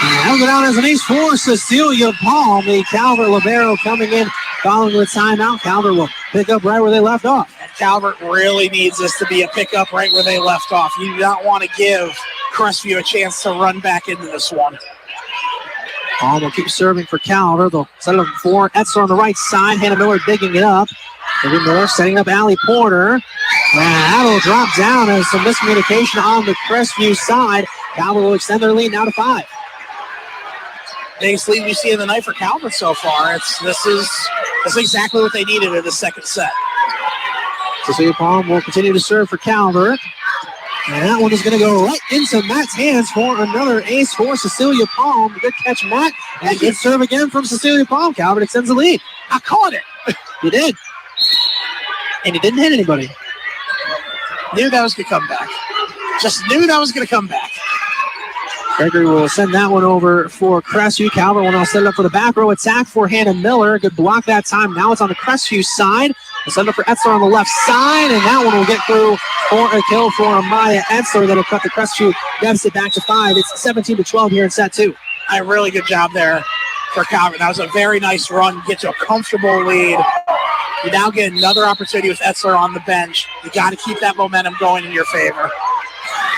That'll go down as an ace for Cecilia Palm. The Calvert libero coming in following the timeout. Calvert will pick up right where they left off. And Calvert really needs this to be a pickup right where they left off. You do not want to give Crestview a chance to run back into this one. Palm will keep serving for Calvert. They'll set it up for Etzler on the right side. Hannah Miller digging it up. Maybe Miller setting up Allie Porter. And that'll drop down as some miscommunication on the Crestview side. Calvert will extend their lead now to 5. Biggest lead we see in the night for Calvert so far. This is exactly what they needed in the second set. Cecilia Palm will continue to serve for Calvert. And that one is going to go right into Matt's hands for another ace for Cecilia Palm. Good catch, Matt. And good serve again from Cecilia Palm. Calvert extends the lead. I caught it. You did. And you didn't hit anybody. Knew that was going to come back. Just knew that was going to come back. Gregory will send that one over for Crestview. Calvert will now set it up for the back row attack for Hannah Miller. Good block that time. Now it's on the Crestview side. We'll send it up for Etzler on the left side, and that one will get through for a kill for Amaya Etzler. That'll cut the Crestview deficit back to 5. It's 17-12 here in set 2. A really good job there for Calvert. That was a very nice run. Get to a comfortable lead. You now get another opportunity with Etzler on the bench. You got to keep that momentum going in your favor.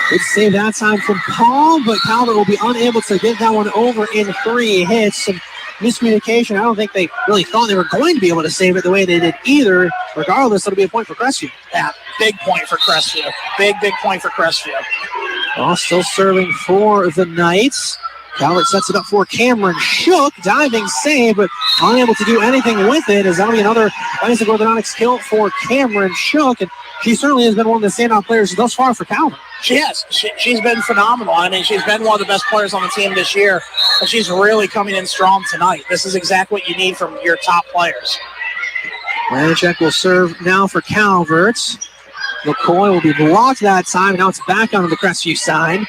Good save that time from Paul, but Calvert will be unable to get that one over in 3 hits. Some miscommunication. I don't think they really thought they were going to be able to save it the way they did either. Regardless, it'll be a point for Crestview. Yeah, big point for Crestview. Big point for Crestview. Well, still serving for the Knights. Calvert sets it up for Cameron Shook. Diving save, but unable to do anything with it, as that'll be another Isaac Orthodontics kill for Cameron Shook. And she certainly has been one of the standout players thus far for Calvert. She has. She's been phenomenal. I mean, she's been one of the best players on the team this year, and she's really coming in strong tonight. This is exactly what you need from your top players. Lanacek will serve now for Calvert. McCoy will be blocked that time. Now it's back onto the Crestview side.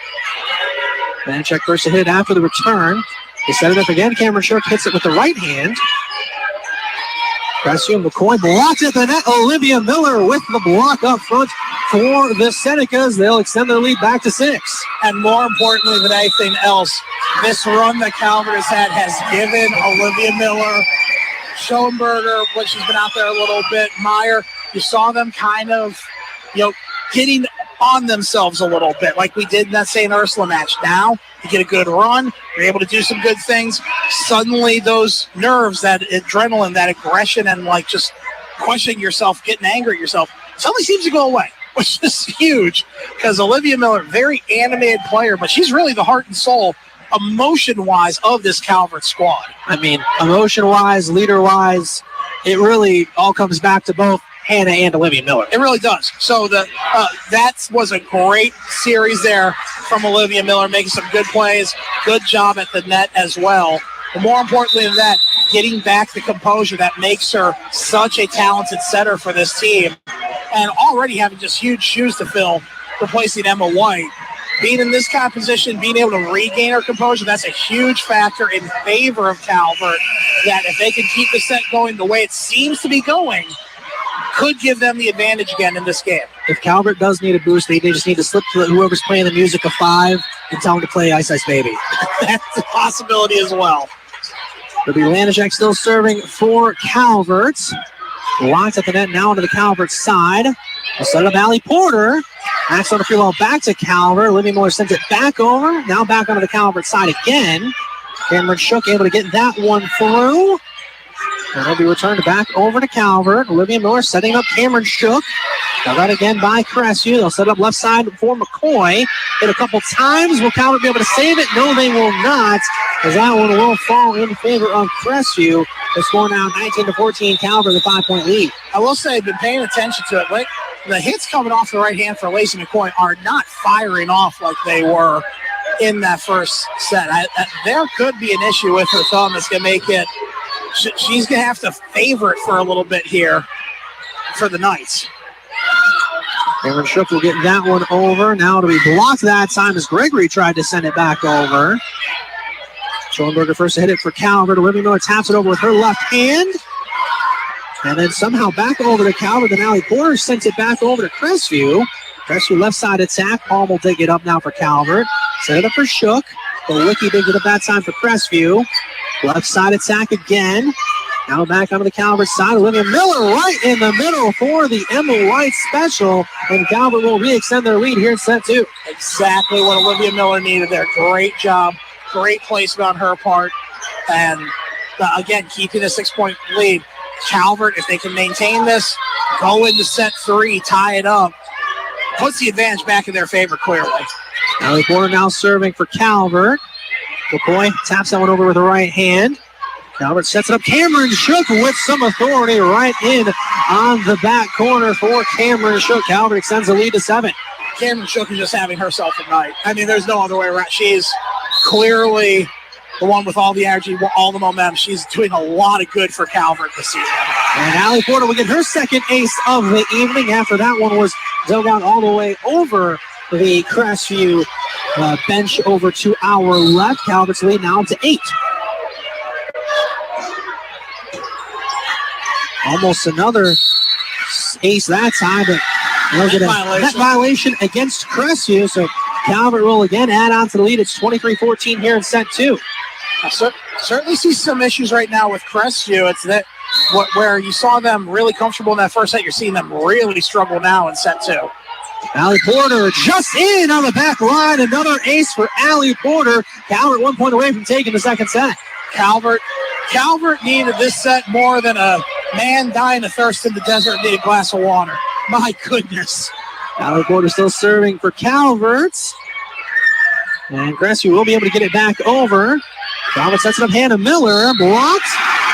Lanacek first to hit after the return. They set it up again. Cameron Shook hits it with the right hand. Crestview, McCoy blocks at the net. Olivia Miller with the block up front for the Senecas. They'll extend their lead back to 6. And more importantly than anything else, this run that Calvert has had has given Olivia Miller, Schoenberger, when she's been out there a little bit, Meyer, you saw them kind of, getting on themselves a little bit like we did in that St. Ursula match. Now you get a good run, you're able to do some good things. Suddenly those nerves, that adrenaline, that aggression, and like just questioning yourself, getting angry at yourself, suddenly seems to go away, which is huge because Olivia Miller, very animated player, but she's really the heart and soul emotion-wise of this Calvert squad. I mean, emotion-wise, leader-wise, it really all comes back to both Hannah and Olivia Miller. It really does. So that was a great series there from Olivia Miller, making some good plays. Good job at the net as well. But more importantly than that, getting back the composure that makes her such a talented setter for this team. And already having just huge shoes to fill, replacing Emma White. Being in this kind of position, being able to regain her composure, that's a huge factor in favor of Calvert, that if they can keep the set going the way it seems to be going, could give them the advantage again in this game. If Calvert does need a boost, they just need to slip to whoever's playing the music of 5 and tell them to play Ice Ice Baby. That's a possibility as well. It'll be Lanacek still serving for Calvert. Locked at the net now to the Calvert side. We'll set up Allie Porter. Max on the free ball back to Calvert. Olivia Miller sends it back over. Now back onto the Calvert side again. Cameron Shook able to get that one through. And it'll be returned back over to Calvert. Olivia Miller setting up Cameron Shook. Now that again by Crestview. They'll set up left side for McCoy. Hit a couple times. Will Calvert be able to save it? No, they will not, as that one will fall in favor of Crestview. The score now 19-14. Calvert, the 5-point lead. I will say I've been paying attention to it. Like, the hits coming off the right hand for Lacey McCoy are not firing off like they were in that first set. There could be an issue with her thumb that's going to make it. She's going to have to favor it for a little bit here for the Knights. Cameron Shook will get that one over. Now to be blocked that time as Gregory tried to send it back over. Schoenberger first to hit it for Calvert. Olivia Miller taps it over with her left hand. And then somehow back over to Calvert. Then Allie Porter sent it back over to Crestview. Crestview left side attack. Palm will dig it up now for Calvert. Set it up for Shook. Wicki digs it up that time for Crestview. Left side attack again. Now back onto the Calvert side. Olivia Miller right in the middle for the Emma White special. And Calvert will re-extend their lead here in set 2. Exactly what Olivia Miller needed there. Great job. Great placement on her part. And again, keeping a 6-point lead. Calvert, if they can maintain this, go into set 3, tie it up, puts the advantage back in their favor clearly. Allie Porter now serving for Calvert. McCoy taps that one over with the right hand. Calvert sets it up. Cameron Shook with some authority right in on the back corner for Cameron Shook. Calvert extends the lead to 7. Cameron Shook is just having herself a night. I mean, there's no other way around. She's clearly the one with all the energy, all the momentum. She's doing a lot of good for Calvert this season. And Allie Porter will get her second ace of the evening after that one was dug out all the way over the Crestview bench over to our left. Calvert's lead now to 8. Almost another ace that time, but they'll get a net violation against Crestview. So Calvert will again add on to the lead. It's 23-14 here in set 2. I certainly see some issues right now with Crestview. It's that where you saw them really comfortable in that first set, you're seeing them really struggle now in set 2. Allie Porter just in on the back line. Another ace for Allie Porter. Calvert 1 point away from taking the second set. Calvert needed this set more than a man dying of thirst in the desert needed a glass of water. My goodness. Allie Porter still serving for Calvert. And Crestview will be able to get it back over. Calvert sets it up. Hannah Miller blocked.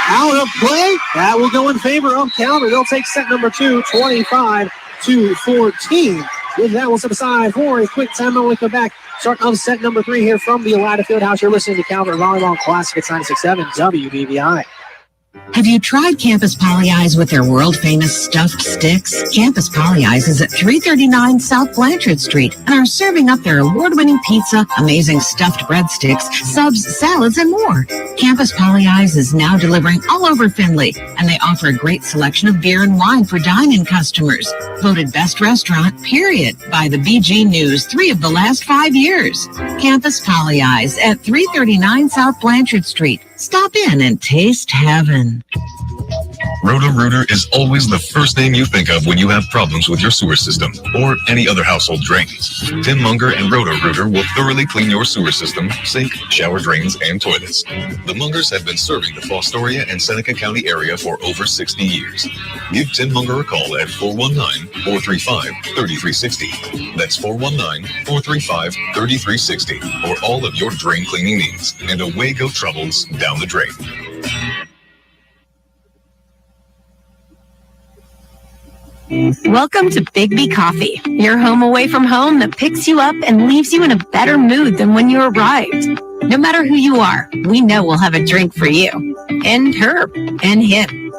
Out of play. That will go in favor of Calvert. They'll take set number 2, 25-14. With that, we'll step aside for a quick timeout. We'll come back. Start of set number 3 here from the Elida Fieldhouse. You're listening to Calvert Volleyball Classic at 96.7 WBVI. Have you tried Campus Poly Eyes with their world-famous stuffed sticks? Campus Poly Eyes is at 339 South Blanchard Street and are serving up their award-winning pizza, amazing stuffed breadsticks, subs, salads, and more. Campus Poly Eyes is now delivering all over Findlay, and they offer a great selection of beer and wine for dine-in customers. Voted best restaurant, period, by the BG News 3 of the last 5 years. Campus Poly Eyes at 339 South Blanchard Street. Stop in and taste heaven. Roto-Rooter is always the first name you think of when you have problems with your sewer system or any other household drains. Tim Munger and Roto-Rooter will thoroughly clean your sewer system, sink, shower drains, and toilets. The Mungers have been serving the Fostoria and Seneca County area for over 60 years. Give Tim Munger a call at 419-435-3360. That's 419-435-3360 for all of your drain cleaning needs, and away go troubles down the drain. Welcome to Big B Coffee, your home away from home that picks you up and leaves you in a better mood than when you arrived. No matter who you are, we know we'll have a drink for you, and her, and him.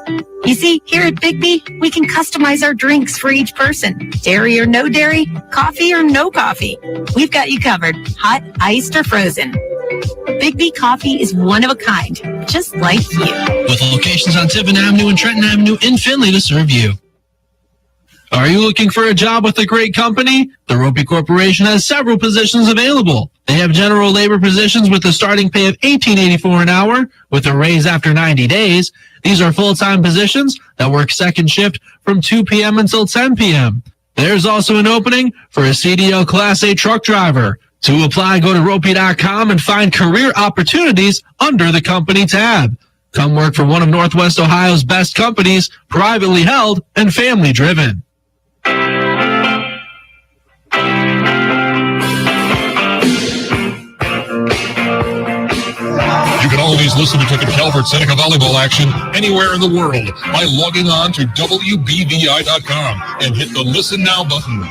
You see, here at Big B, we can customize our drinks for each person. Dairy or no dairy, coffee or no coffee. We've got you covered, hot, iced, or frozen. Big B Coffee is one of a kind, just like you. With locations on Tiffin Avenue and Trenton Avenue in Findlay to serve you. Are you looking for a job with a great company? The Ropey Corporation has several positions available. They have general labor positions with a starting pay of $18.84 an hour with a raise after 90 days. These are full-time positions that work second shift from 2 p.m. until 10 p.m. There's also an opening for a CDL Class A truck driver. To apply, go to ropey.com and find career opportunities under the company tab. Come work for one of Northwest Ohio's best companies, privately held and family-driven. You can always listen to Calvert Seneca volleyball action anywhere in the world by logging on to WBVI.com and hit the Listen Now button.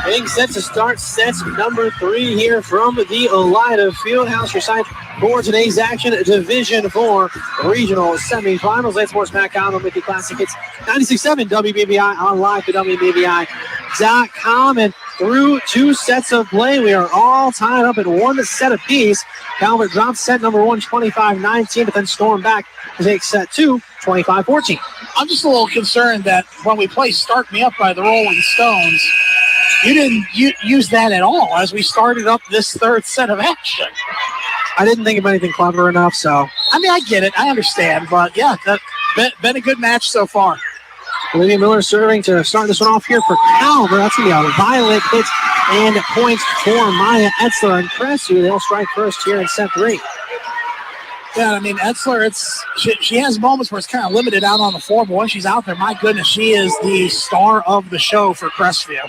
Being set to start sets number 3 here from the Elida Fieldhouse. Your site for today's action, Division 4 Regional Semifinals. Late Sports Matt Convoy with the Classic Hits 96.7 WBBI online to WBBI.com. And through 2 sets of play, we are all tied up at 1 set apiece. Calvert dropped set number 1, 25-19, but then stormed back to take set 2, 25-14. I'm just a little concerned that when we play Start Me Up by the Rolling Stones, you didn't use that at all as we started up this 3rd set of action. I didn't think of anything clever enough, so. I mean, I get it. I understand. But, yeah, that's been a good match so far. Olivia Miller serving to start this one off here for Calvert. That's going to be a violet hit and points for Maya Etzler and Crestview. They'll strike first here in set 3. Yeah, I mean, Etzler, she has moments where it's kind of limited out on the floor, but when she's out there, my goodness, she is the star of the show for Crestview.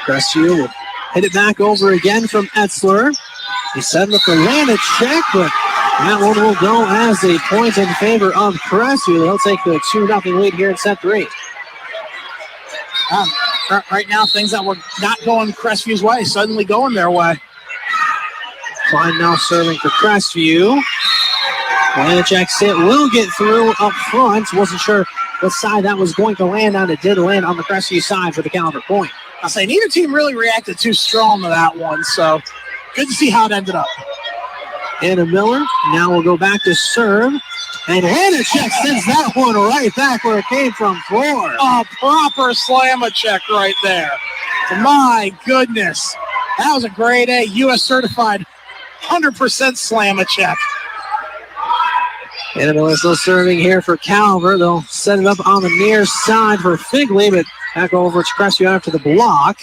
Crestview will hit it back over again from Etzler. He's setting up the landed check, but that one will go as a point in favor of Crestview. They'll take the 2-0 lead here in set 3. Right now, things that were not going Crestview's way, suddenly going their way. Klein now serving for Crestview. Landcheck sit will get through up front. Wasn't sure what side that was going to land on. It did land on the Crestview side for the Calvert point. I'll say neither team really reacted too strong to that one, so good to see how it ended up. Anna Miller now will go back to serve. And Landcheck sends that one right back where it came from, floor. A proper slam-a-check right there. My goodness. That was a grade A, U.S. certified 100% slam-a-check. Anna Miller still serving here for Calvert. They'll set it up on the near side for Figley, but back over to Crestview after the block.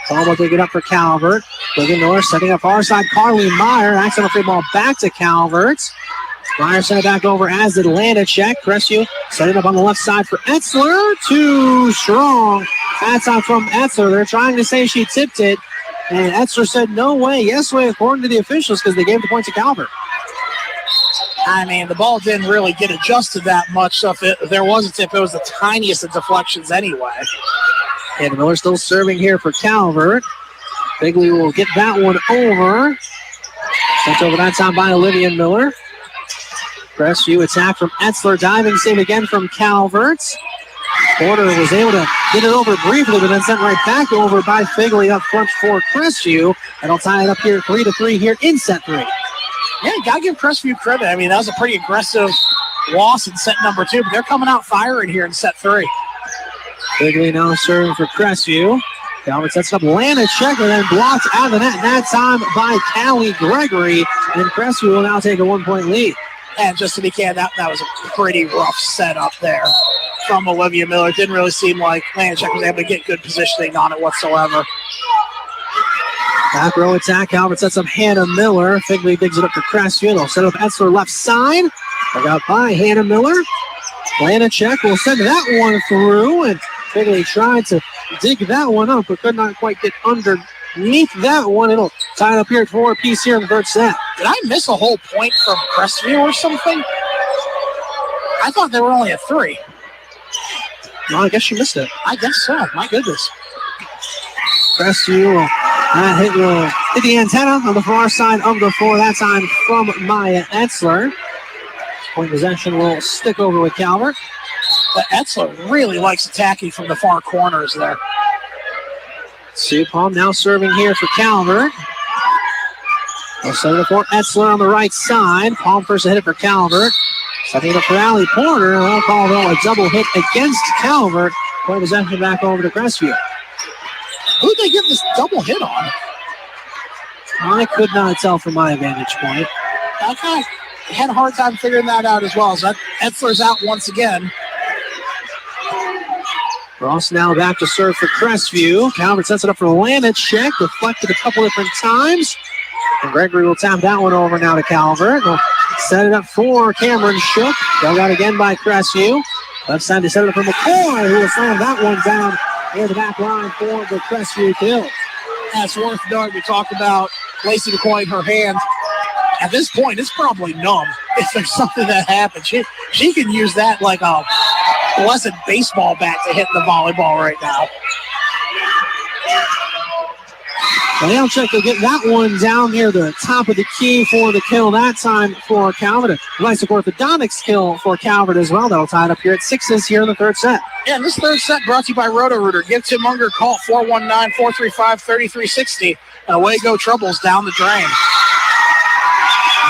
Ball take it up for Calvert. William Miller setting up far side. Carly Meyer. Accidental free ball back to Calvert. Meyer sent it back over as the Landcheck. Crestview set it up on the left side for Etzler. Too strong. That's out from Etzler. They're trying to say she tipped it. And Etzler said no way, yes way, according to the officials, because they gave the point to Calvert. I mean, the ball didn't really get adjusted that much, so if there was a tip, it was the tiniest of deflections anyway. And Miller still serving here for Calvert. Bigley will get that one over. Sent over that time by Olivia Miller. Crestview attack from Etzler. Diving save again from Calvert. Porter was able to get it over briefly, but then sent right back over by Figley up front for Crestview. And I'll tie it up here 3-3 here in set 3. Yeah, you got to give Crestview credit. I mean, that was a pretty aggressive loss in set number 2, but they're coming out firing here in set 3. Bigley now serving for Crestview. Calvert sets up Landcheck and then blocked out of the net that time by Callie Gregory. And Crestview will now take a 1-point lead. And just to be candid, that was a pretty rough setup there from Olivia Miller. It didn't really seem like Landcheck was able to get good positioning on it whatsoever. Back row attack. Calvert sets up Hannah Miller. Figley digs it up for Crestview. They'll set up Etzler left side. Dug out by Hannah Miller. Landcheck will send that one through. And Figley tried to dig that one up, but could not quite get underneath that one. It'll tie it up here at 4-apiece here in the 3rd set. Did I miss a whole point from Crestview or something? I thought they were only at 3. No, I guess you missed it. I guess so. My goodness. Crestview will hit the antenna on the far side of the floor. That time from Maya Etzler. Point possession will stick over with Calvert. But Etzler really likes attacking from the far corners there. Sue Palm now serving here for Calvert. They'll set it up for Etzler on the right side. Palm first to hit it for Calvert. Setting it up for Allie Porter. They'll call though a double hit against Calvert. Point possession back over to Crestview. Who'd they give this double hit on? I could not tell from my vantage point. I had a hard time figuring that out as well. So Etzler's out once again. Ross now back to serve for Crestview. Calvert sets it up for Landcheck. Deflected a couple different times. And Gregory will tap that one over now to Calvert. They'll set it up for Cameron Shook. Dug out again by Crestview. Left side to set it up for McCoy, who will slam that one down near the back line for the Crestview kill. That's worth noting. We talked about Lacey McCoy in her hand. At this point, it's probably numb if there's something that happens. She can use that like a blessed baseball bat to hit the volleyball right now. Leonchuk will get that one down near the top of the key for the kill that time for Calvert. A nice orthodontics kill for Calvert as well. That'll tie it up here at 6 here in the third set. Yeah, and this third set brought to you by Roto-Rooter. Give Tim Munger a call, 419-435-3360. And away go Troubles down the drain.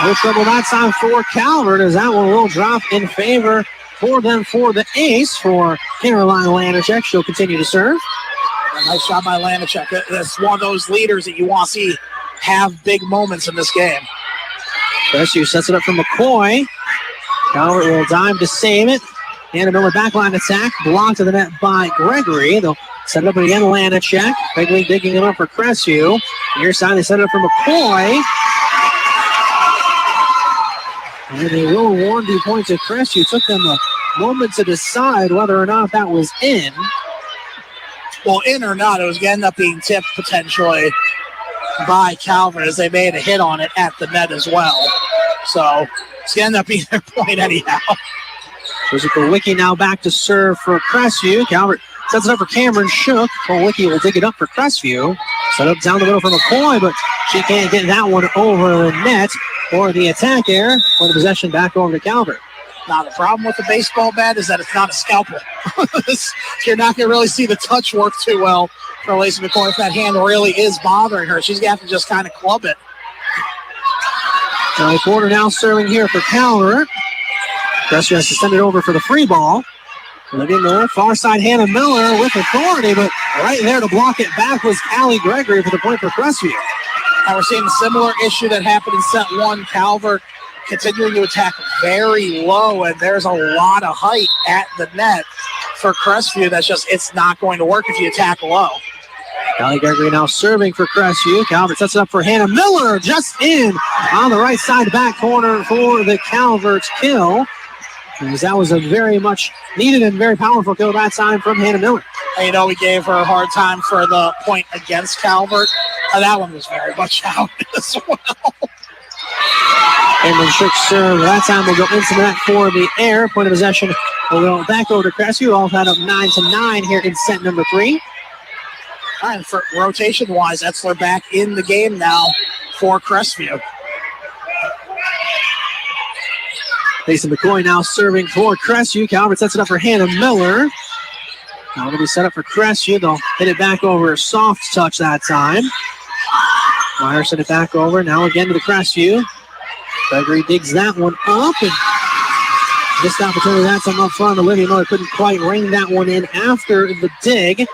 No trouble that time for Calvert as that one will drop in favor for them for the ace for Caroline Lanachek. She'll continue to serve. A nice shot by Lanachek. That's one of those leaders that you want to see have big moments in this game. Crestview sets it up for McCoy. Calvert will dive to save it. Hannah Miller backline attack. Blocked to the net by Gregory. They'll set it up again. Lanachek. Gregory digging it up for Crestview. Near side, they set it up for McCoy. And they will award the point to Crestview. Took them a moment to decide whether or not that was in. Well, in or not, it was going to end up being tipped potentially by Calvert as they made a hit on it at the net as well. So it's going to end up being their point anyhow. Wicki now back to serve for Crestview. Calvert sets it up for Cameron Shook. Wicki will dig it up for Crestview. Set up down the middle for McCoy, but she can't get that one over the net for the attack there. For the possession back over to Calvert. Now, the problem with the baseball bat is that it's not a scalpel. You're not going to really see the touch work too well for Lacey McCoy if that hand really is bothering her. She's going to have to just kind of club it. Porter now serving here for Calvert. Crestview has to send it over for the free ball. Olivia Miller, far side Hannah Miller with authority, but right there to block it back was Allie Gregory for the point for Crestview. Now we're seeing a similar issue that happened in set one. Calvert continuing to attack very low, and there's a lot of height at the net for Crestview. That's just, it's not going to work if you attack low. Allie Gregory now serving for Crestview. Calvert sets it up for Hannah Miller, just in on the right side back corner for the Calvert kill. As that was a very much needed and very powerful kill that time from Hannah Miller. And, you know, we gave her a hard time for the point against Calvert. That one was very much out as well. And then Shook serve. That time will go into the net for the air. Point of possession will go back over to Crestview. All tied up 9-9 here in set number 3. All right, for rotation-wise, Etzler back in the game now for Crestview. Mason McCoy now serving for Crestview. Calvert sets it up for Hannah Miller. Now it'll be set up for Crestview. They'll hit it back over. Soft touch that time. Meyer sent it back over. Now again to the Crestview. Gregory digs that one up. And missed opportunity that time up front. Olivia Miller couldn't quite ring that one in after the dig.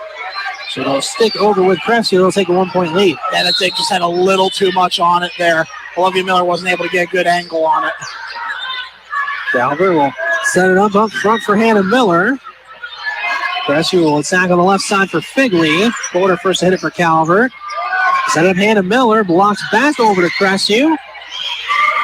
So they'll stick over with Crestview. They'll take a 1-point lead. Yeah, that dig just had a little too much on it there. Olivia Miller wasn't able to get a good angle on it. Calvert will set it up front for Hannah Miller. Crestview will attack on the left side for Figley. Porter first to hit it for Calvert. Set up Hannah Miller. Blocks back over to Crestview.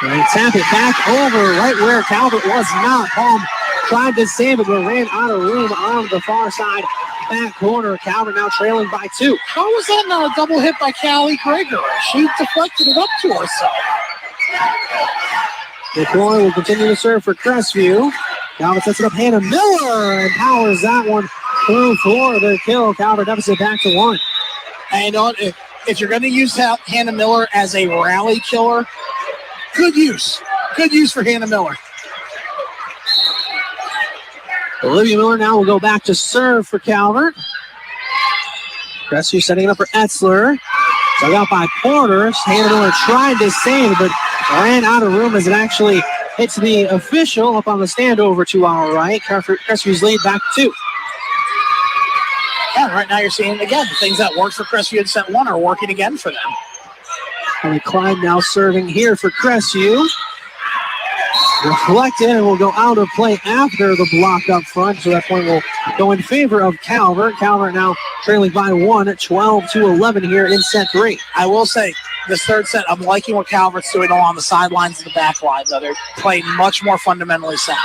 And tap it back over right where Calvert was not. Palm tried to save it, but ran out of room on the far side back corner. Calvert now trailing by 2. How was that not a double hit by Callie Gregory? She deflected it up to herself. McCoy will continue to serve for Crestview. Calvert sets it up. Hannah Miller and powers that one through for the kill. Calvert deficit back to 1. And you know what? If you're going to use Hannah Miller as a rally killer, good use. Good use for Hannah Miller. Olivia Miller now will go back to serve for Calvert. Crestview setting it up for Etzler. Dug out by Porter. Hannah Miller tried to save, but ran out of room as it actually hits the official up on the stand over to our right. Crestview's lead back to 2. Yeah, right now you're seeing, again, the things that worked for Crestview in set 1 are working again for them. And Klein now serving here for Crestview. Reflected and will go out of play after the block up front. So that point will go in favor of Calvert. Calvert now trailing by 1 at 12-11 here in set 3. I will say, this third set, I'm liking what Calvert's doing along the sidelines and the back line, though. They're playing much more fundamentally sound.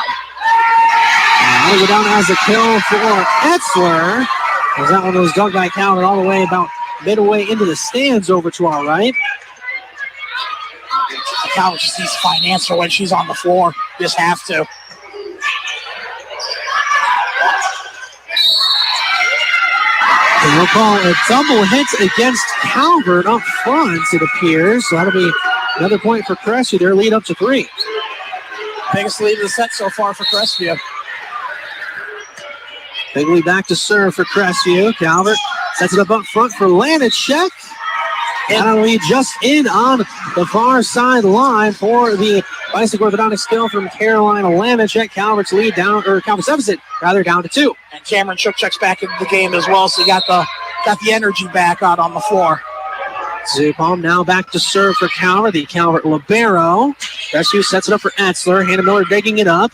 And that'll go down as a kill for Etzler. As that one was dug by Calvert all the way about midway into the stands over to our right. Calvert just needs to finance her when she's on the floor. Just have to. And we'll call a double hit against Calvert up front, it appears. So that'll be another point for Crestview. Their lead up to 3. Biggest lead of the set so far for Crestview. Bigley back to serve for Crestview. Calvert sets it up front for Lanichek. That'll be just in on the far sideline for the bicycle orthodontic skill from Carolina Lanichek. Calvert's lead down, or Calvert's deficit rather, down to 2. And Cameron Shook checks back into the game as well, so you got the energy back out on the floor. Zupom now back to serve for Calvert, the Calvert libero. Crestview sets it up for Etzler. Hannah Miller digging it up.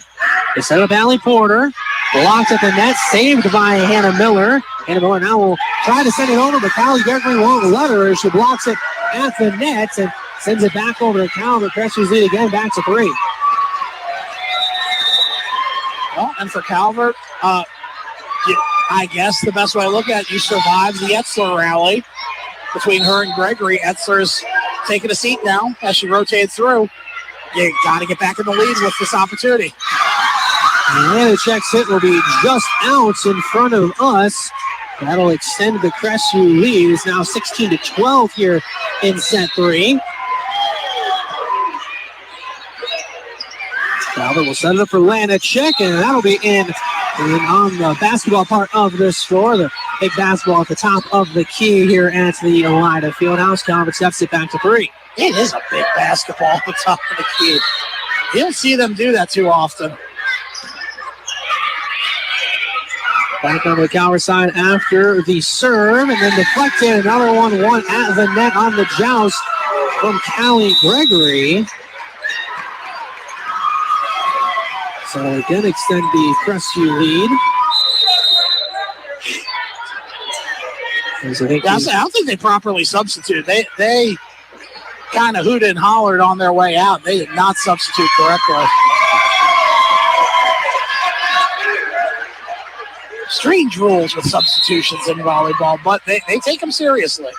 They set up Allie Porter. Blocked at the net, saved by Hannah Miller. Hannah Miller now will try to send it over, but Callie Gregory won't let her. She blocks it at the net and sends it back over to Calvert. Crestview's lead again, back to 3. Well, and for Calvert, I guess the best way to look at it, you survived the Etzler rally between her and Gregory. Etzler's taking a seat now as she rotated through. You got to get back in the lead with this opportunity. Lanichek's hit will be just out in front of us. That'll extend the Crestview lead. It's now 16-12 here in set 3. Calvert will set it up for Lanichek, and that'll be in on the basketball part of this score. The big basketball at the top of the key here at the Elida Fieldhouse. Calvert steps it back to 3. It is a big basketball at the top of the key. You don't see them do that too often. Back on the Calvert side after the serve, and then deflected. Another one at the net on the joust from Callie Gregory. So again, extend the Crestview lead. I don't think they properly substituted. They kind of hooted and hollered on their way out. They did not substitute correctly. Strange rules with substitutions in volleyball, but they take them seriously.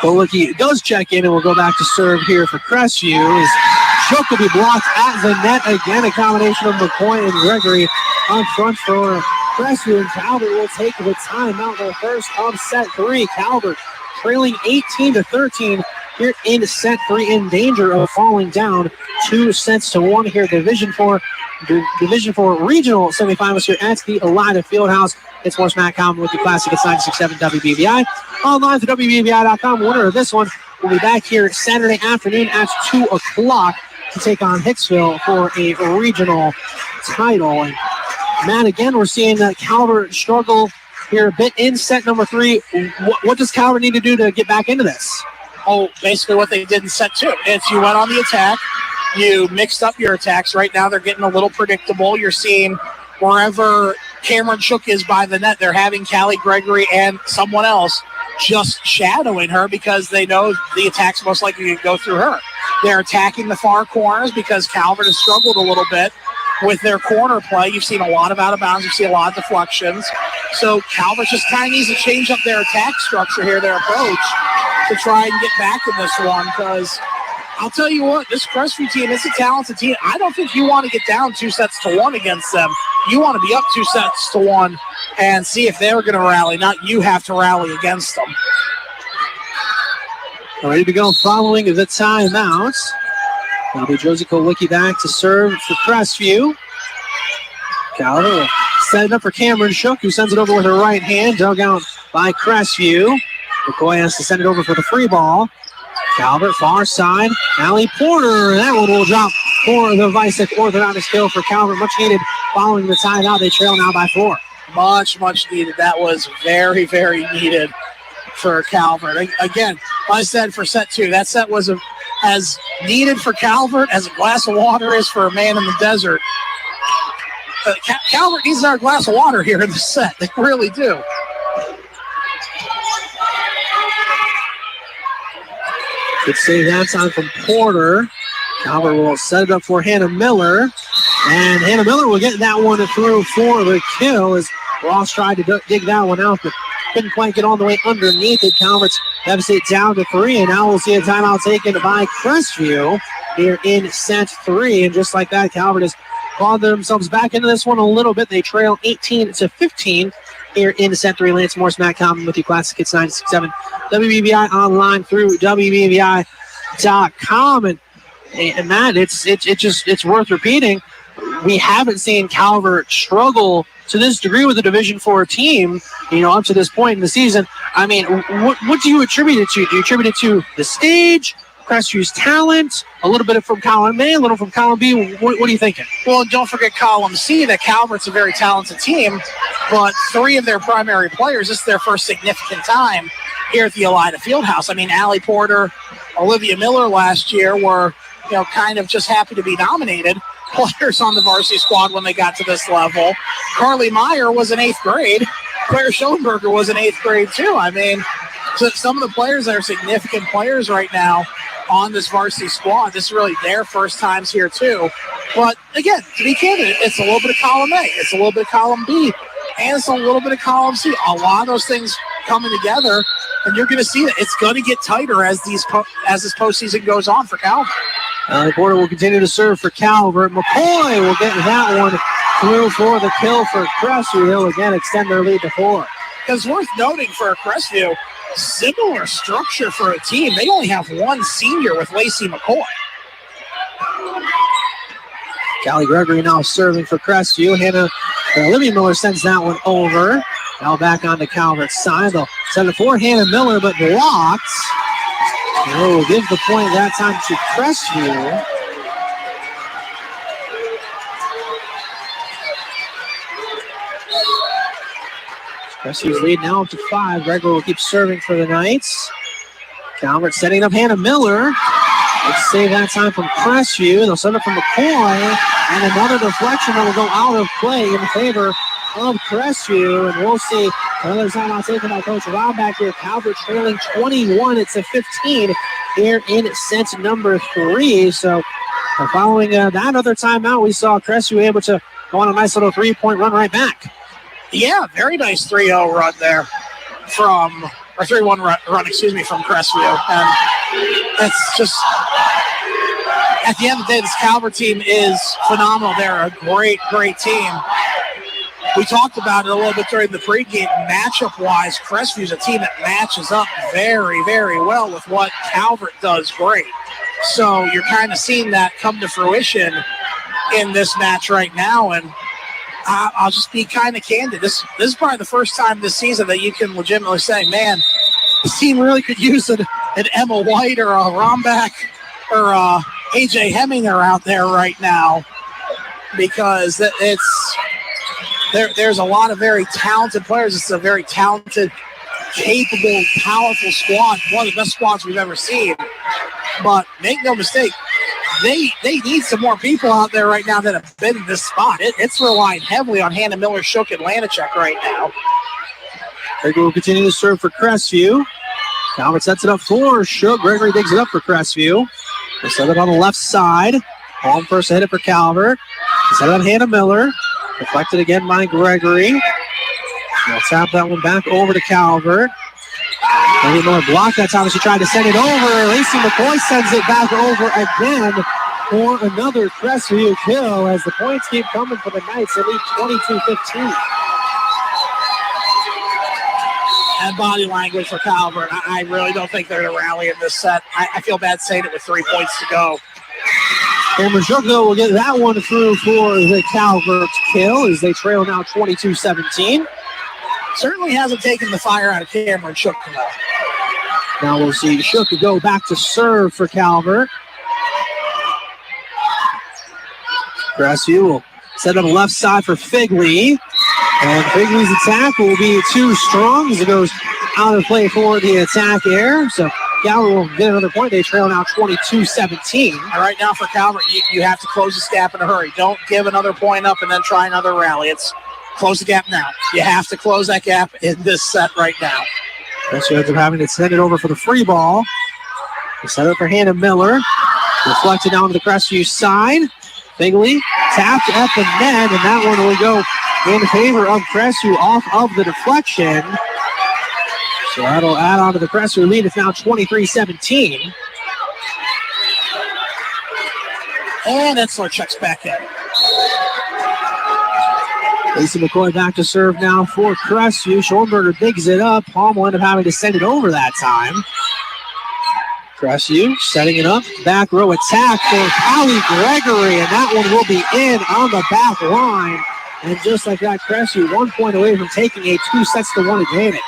Kolicki does check in, and we'll go back to serve here for Crestview. His choke will be blocked at the net again. A combination of McCoy and Gregory on front for Crestview, and Calvert will take the timeout for the first of set 3. Calvert trailing 18-13 here in set 3, in danger of falling down 2-1 here. Division 4 regional semifinals here at the Elida Fieldhouse. It's Sports Matt Common with the Classic at 96.7 WBVI. Online to WBVI.com. Winner of this one will be back here Saturday afternoon at 2 o'clock to take on Hicksville for a regional title. And Matt, again, we're seeing Calvert struggle here a bit in set number 3. What does Calvert need to do to get back into this? Oh, basically what they did in set 2. If you went on the attack, you mixed up your attacks. Right now they're getting a little predictable. You're seeing wherever Cameron Shook is by the net, they're having Callie Gregory and someone else just shadowing her because they know the attack's most likely to go through her. They're attacking the far corners because Calvert has struggled a little bit with their corner play. You've seen a lot of out of bounds. You've seen a lot of deflections. So Calvert just kind of needs to change up their attack structure here, their approach, to try and get back in this one, because I'll tell you what, this Crestview team is a talented team. I don't think you want to get down 2-1 against them. You want to be up 2-1 and see if they're going to rally, not you have to rally against them. Ready to go following the timeout. That'll be Josie Kolicki back to serve for Crestview. Calvert will set it up for Cameron Shook, who sends it over with her right hand, dug out by Crestview. McCoy has to send it over for the free ball. Calvert, far side. Allie Porter. That one will drop for the Vicek orthodontic skill for Calvert. Much needed following the timeout. They trail now by 4. Much needed. That was very, very needed for Calvert. Again, like I said, for set 2, that set was as needed for Calvert as a glass of water is for a man in the desert. Calvert needs our glass of water here in the set. They really do. Good save that time from Porter. Calvert will set it up for Hannah Miller. And Hannah Miller will get that one through for the kill as Ross tried to dig that one out, but couldn't quite get all the way underneath it. Calvert's deficit down to 3, and now we'll see a timeout taken by Crestview here in set 3. And just like that, Calvert has clawed themselves back into this one a little bit. They trail 18-15 here in Set 3. Lance Morris, Matt Common with you, Classic Hits 96.7 WBBI online through WBBI.com. And Matt, it's worth repeating. We haven't seen Calvert struggle to this degree with a Division IV team, up to this point in the season. I mean, what do you attribute it to? Do you attribute it to the stage, Crestview's talent, a little bit from column A, a little from column B? What are you thinking? Well, don't forget column C, that Calvert's a very talented team, but 3 of their primary players, this is their first significant time here at the Elida Fieldhouse. I mean, Allie Porter, Olivia Miller last year were, kind of just happy to be nominated players on the varsity squad when they got to this level. Carly Meyer was in 8th grade. Claire Schoenberger was in 8th grade too. I mean, so some of the players that are significant players right now on this varsity squad, this is really their first times here too. But again, to be candid, it's a little bit of column A, it's a little bit of column B, and it's a little bit of column C. A lot of those things coming together, and you're going to see that it's going to get tighter as this postseason goes on for Calvert. Porter will continue to serve for Calvert. McCoy will get that one through for the kill for Crestview. He'll again extend their lead to 4. Because worth noting for Crestview, similar structure for a team. They only have 1 senior with Lacey McCoy. Callie Gregory now serving for Crestview. Olivia Miller sends that one over. Now back on the Calvert's side. They'll send it for Hannah Miller, but blocks. We'll give the point that time to Crestview. Crestview's lead now up to 5. Gregory will keep serving for the Knights. Calvert setting up Hannah Miller. Let's save that time from Crestview. They'll send it from McCoy. And another deflection that will go out of play in favor of Crestview. And we'll see another timeout taken by Coach Rob back here. Calvert trailing 21-15 here in set number 3. So following that other timeout, we saw Crestview able to go on a nice little 3-point run right back. Yeah, very nice 3-0 run there from 3-1 run, from Crestview. And it's just, at the end of the day, this Calvert team is phenomenal. They're a great, great team. We talked about it a little bit during the pregame. Matchup-wise, Crestview's a team that matches up very, very well with what Calvert does great. So you're kind of seeing that come to fruition in this match right now. And I'll just be kind of candid. This is probably the first time this season that you can legitimately say, man, this team really could use an Emma White or a Rombach or a AJ Heminger out there right now, because there's a lot of very talented players. It's a very talented, capable, powerful squad, one of the best squads we've ever seen. But make no mistake, they need some more people out there right now that have been in this spot. It's relying heavily on Hannah Miller, Shook, and Lanachek right now. Gregory will continue to serve for Crestview. Calvert sets it up for Shook. Gregory digs it up for Crestview. They set it on the left side. Home first hit it for Calvert. They set it up Hannah Miller. Deflected again by Gregory. They'll tap that one back over to Calvert. Maybe Miller blocked that time as she tried to send it over. Lacey McCoy sends it back over again for another Crestview kill as the points keep coming for the Knights. They lead 22-15. And body language for Calvert. I really don't think they're going to rally in this set. I feel bad saying it with 3 points to go. Cameron Shook, though, will get that one through for the Calvert kill as they trail now 22-17. Certainly hasn't taken the fire out of Cameron Shook, though. Now we'll see Shook go back to serve for Calvert. Crestview will set up left side for Figley. And Figley's attack will be too strong as it goes out of play for the attack air. So Calvert will get another point. They trail now 22-17. And right now for Calvert, you have to close this gap in a hurry. Don't give another point up and then try another rally. It's close the gap now. You have to close that gap in this set right now. Crestview ends up having to send it over for the free ball. They set it for Hannah Miller. Reflected down to the Crestview side. Figley tapped at the net, and that one will go in favor of Crestview off of the deflection. So that'll add on to the Crestview lead. It's now 23-17. And Etzler checks back in. Lacey McCoy back to serve now for Crestview. Schoenberger digs it up. Palm will end up having to send it over that time. Crestview setting it up. Back row attack for Allie Gregory, and that one will be in on the back line. And just like that, Crestview 1 point away from taking a 2-1 advantage.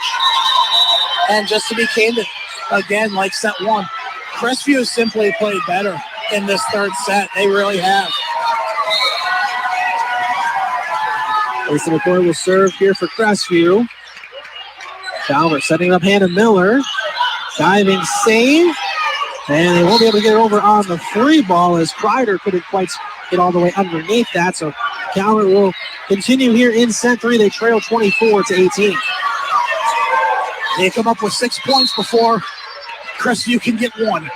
And just to be candid, again, like set one, Crestview has simply played better in this third set. They really have. Lacey McCoy will serve here for Crestview. Calvert setting up Hannah Miller. Diving save. And they won't be able to get it over on the free ball as Kreider couldn't quite get all the way underneath that. So Calvert will continue here in set three. They trail 24-18. They come up with 6 points before Crestview can get one.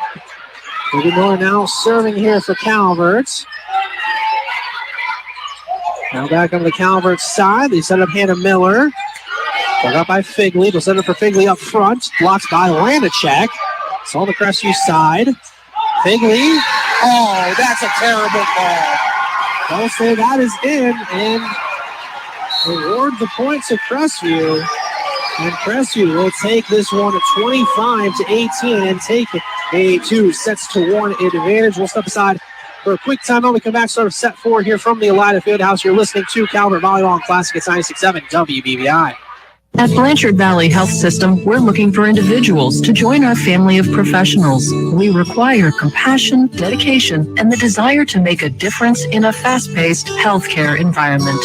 Ruby Miller now serving here for Calvert. Now back on the Calvert side. They set up Hannah Miller. Put up by Figley. They'll set up for Figley up front. Blocked by Lanacek. It's on the Crestview side. Figley. Oh, that's a terrible ball. They'll say that is in and award the points to Crestview. And Crestview will take this one at 25-18 and take a 2-1 advantage. We'll step aside for a quick timeout. We come back, start of set four here from the Elida Fieldhouse. You're listening to Calvert Volleyball and Classic at 96.7 WBBI. At Blanchard Valley Health System, we're looking for individuals to join our family of professionals. We require compassion, dedication, and the desire to make a difference in a fast-paced healthcare environment.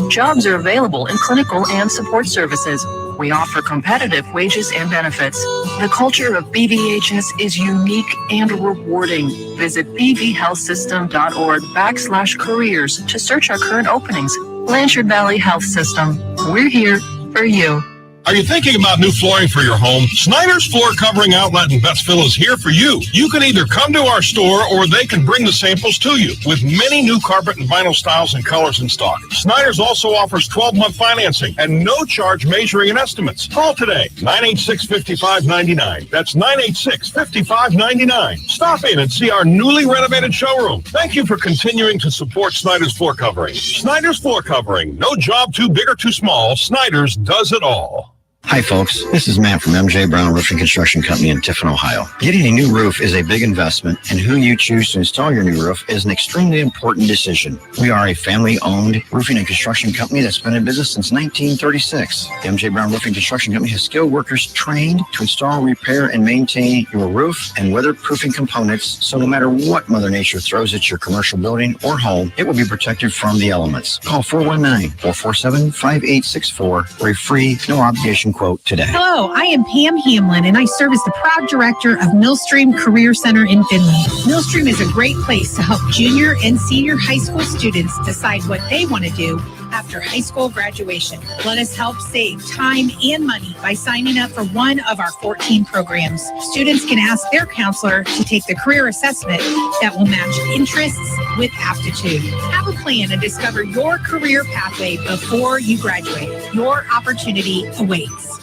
Jobs are available in clinical and support services. We offer competitive wages and benefits. The culture of BVHS is unique and rewarding. Visit bvhealthsystem.org/careers to search our current openings. Blanchard Valley Health System. We're here for you. Are you thinking about new flooring for your home? Snyder's Floor Covering Outlet in Betsville is here for you. You can either come to our store or they can bring the samples to you with many new carpet and vinyl styles and colors in stock. Snyder's also offers 12-month financing and no charge measuring and estimates. Call today, 986-5599. That's 986-5599. Stop in and see our newly renovated showroom. Thank you for continuing to support Snyder's Floor Covering. Snyder's Floor Covering. No job too big or too small. Snyder's does it all. Hi, folks. This is Matt from MJ Brown Roofing Construction Company in Tiffin, Ohio. Getting a new roof is a big investment, and who you choose to install your new roof is an extremely important decision. We are a family-owned roofing and construction company that's been in business since 1936. The MJ Brown Roofing Construction Company has skilled workers trained to install, repair, and maintain your roof and weatherproofing components, so no matter what Mother Nature throws at your commercial building or home, it will be protected from the elements. Call 419-447-5864 for a free, no-obligation quote today. Hello, I am Pam Hamlin, and I serve as the proud director of Millstream Career Center in Finley. Millstream is a great place to help junior and senior high school students decide what they want to do after high school graduation. Let us help save time and money by signing up for one of our 14 programs. Students can ask their counselor to take the career assessment that will match interests with aptitude. Have a plan and discover your career pathway before you graduate. Your opportunity awaits.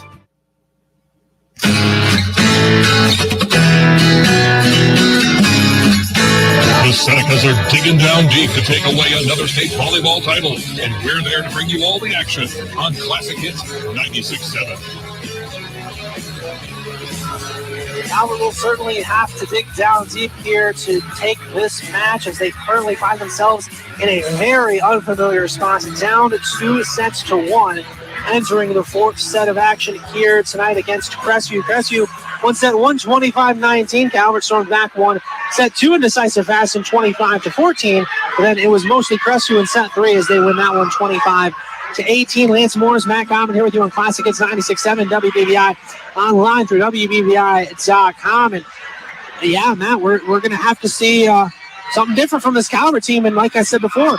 The Senecas are digging down deep to take away another state volleyball title, and we're there to bring you all the action on Classic Hits 96.7. Calvert will certainly have to dig down deep here to take this match as they currently find themselves in a very unfamiliar spot, down 2-1, entering the fourth set of action here tonight against Crestview. Crestview one set 125-19. Calvert stormed back one. Set two in decisive fashion, 25-14. But then it was mostly Crestview in set three as they win that one 25-18. Lance Morris, Matt Common here with you on Classic. It's 96.7 WBBI, online through WBBI.com. And yeah, Matt, we're going to have to see something different from this Calvert team. And like I said before,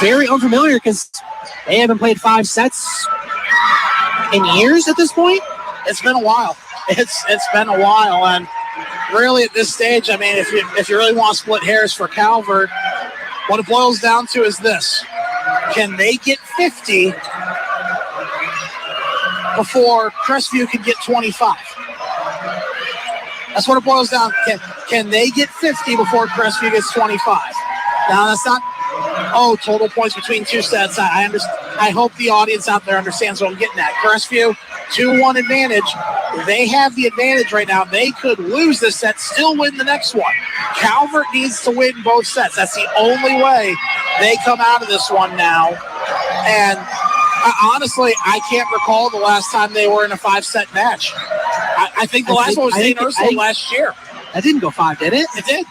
very unfamiliar because they haven't played 5 sets in years at this point. It's been a while. It's been a while, and really at this stage, I mean, if you really want to split hairs for Calvert, what it boils down to is this: can they get 50 before Crestview can get 25? That's what it boils down to. Can they get 50 before Crestview gets 25? Now that's not total points between 2 sets. I I hope the audience out there understands what I'm getting at. Crestview, 2-1 advantage. They have the advantage right now. They could lose this set, still win the next one. Calvert needs to win both sets. That's the only way they come out of this one now. And honestly, I can't recall the last time they were in a 5-set match. I think the last one was St. Ursula last year. That didn't go 5, did it? It did.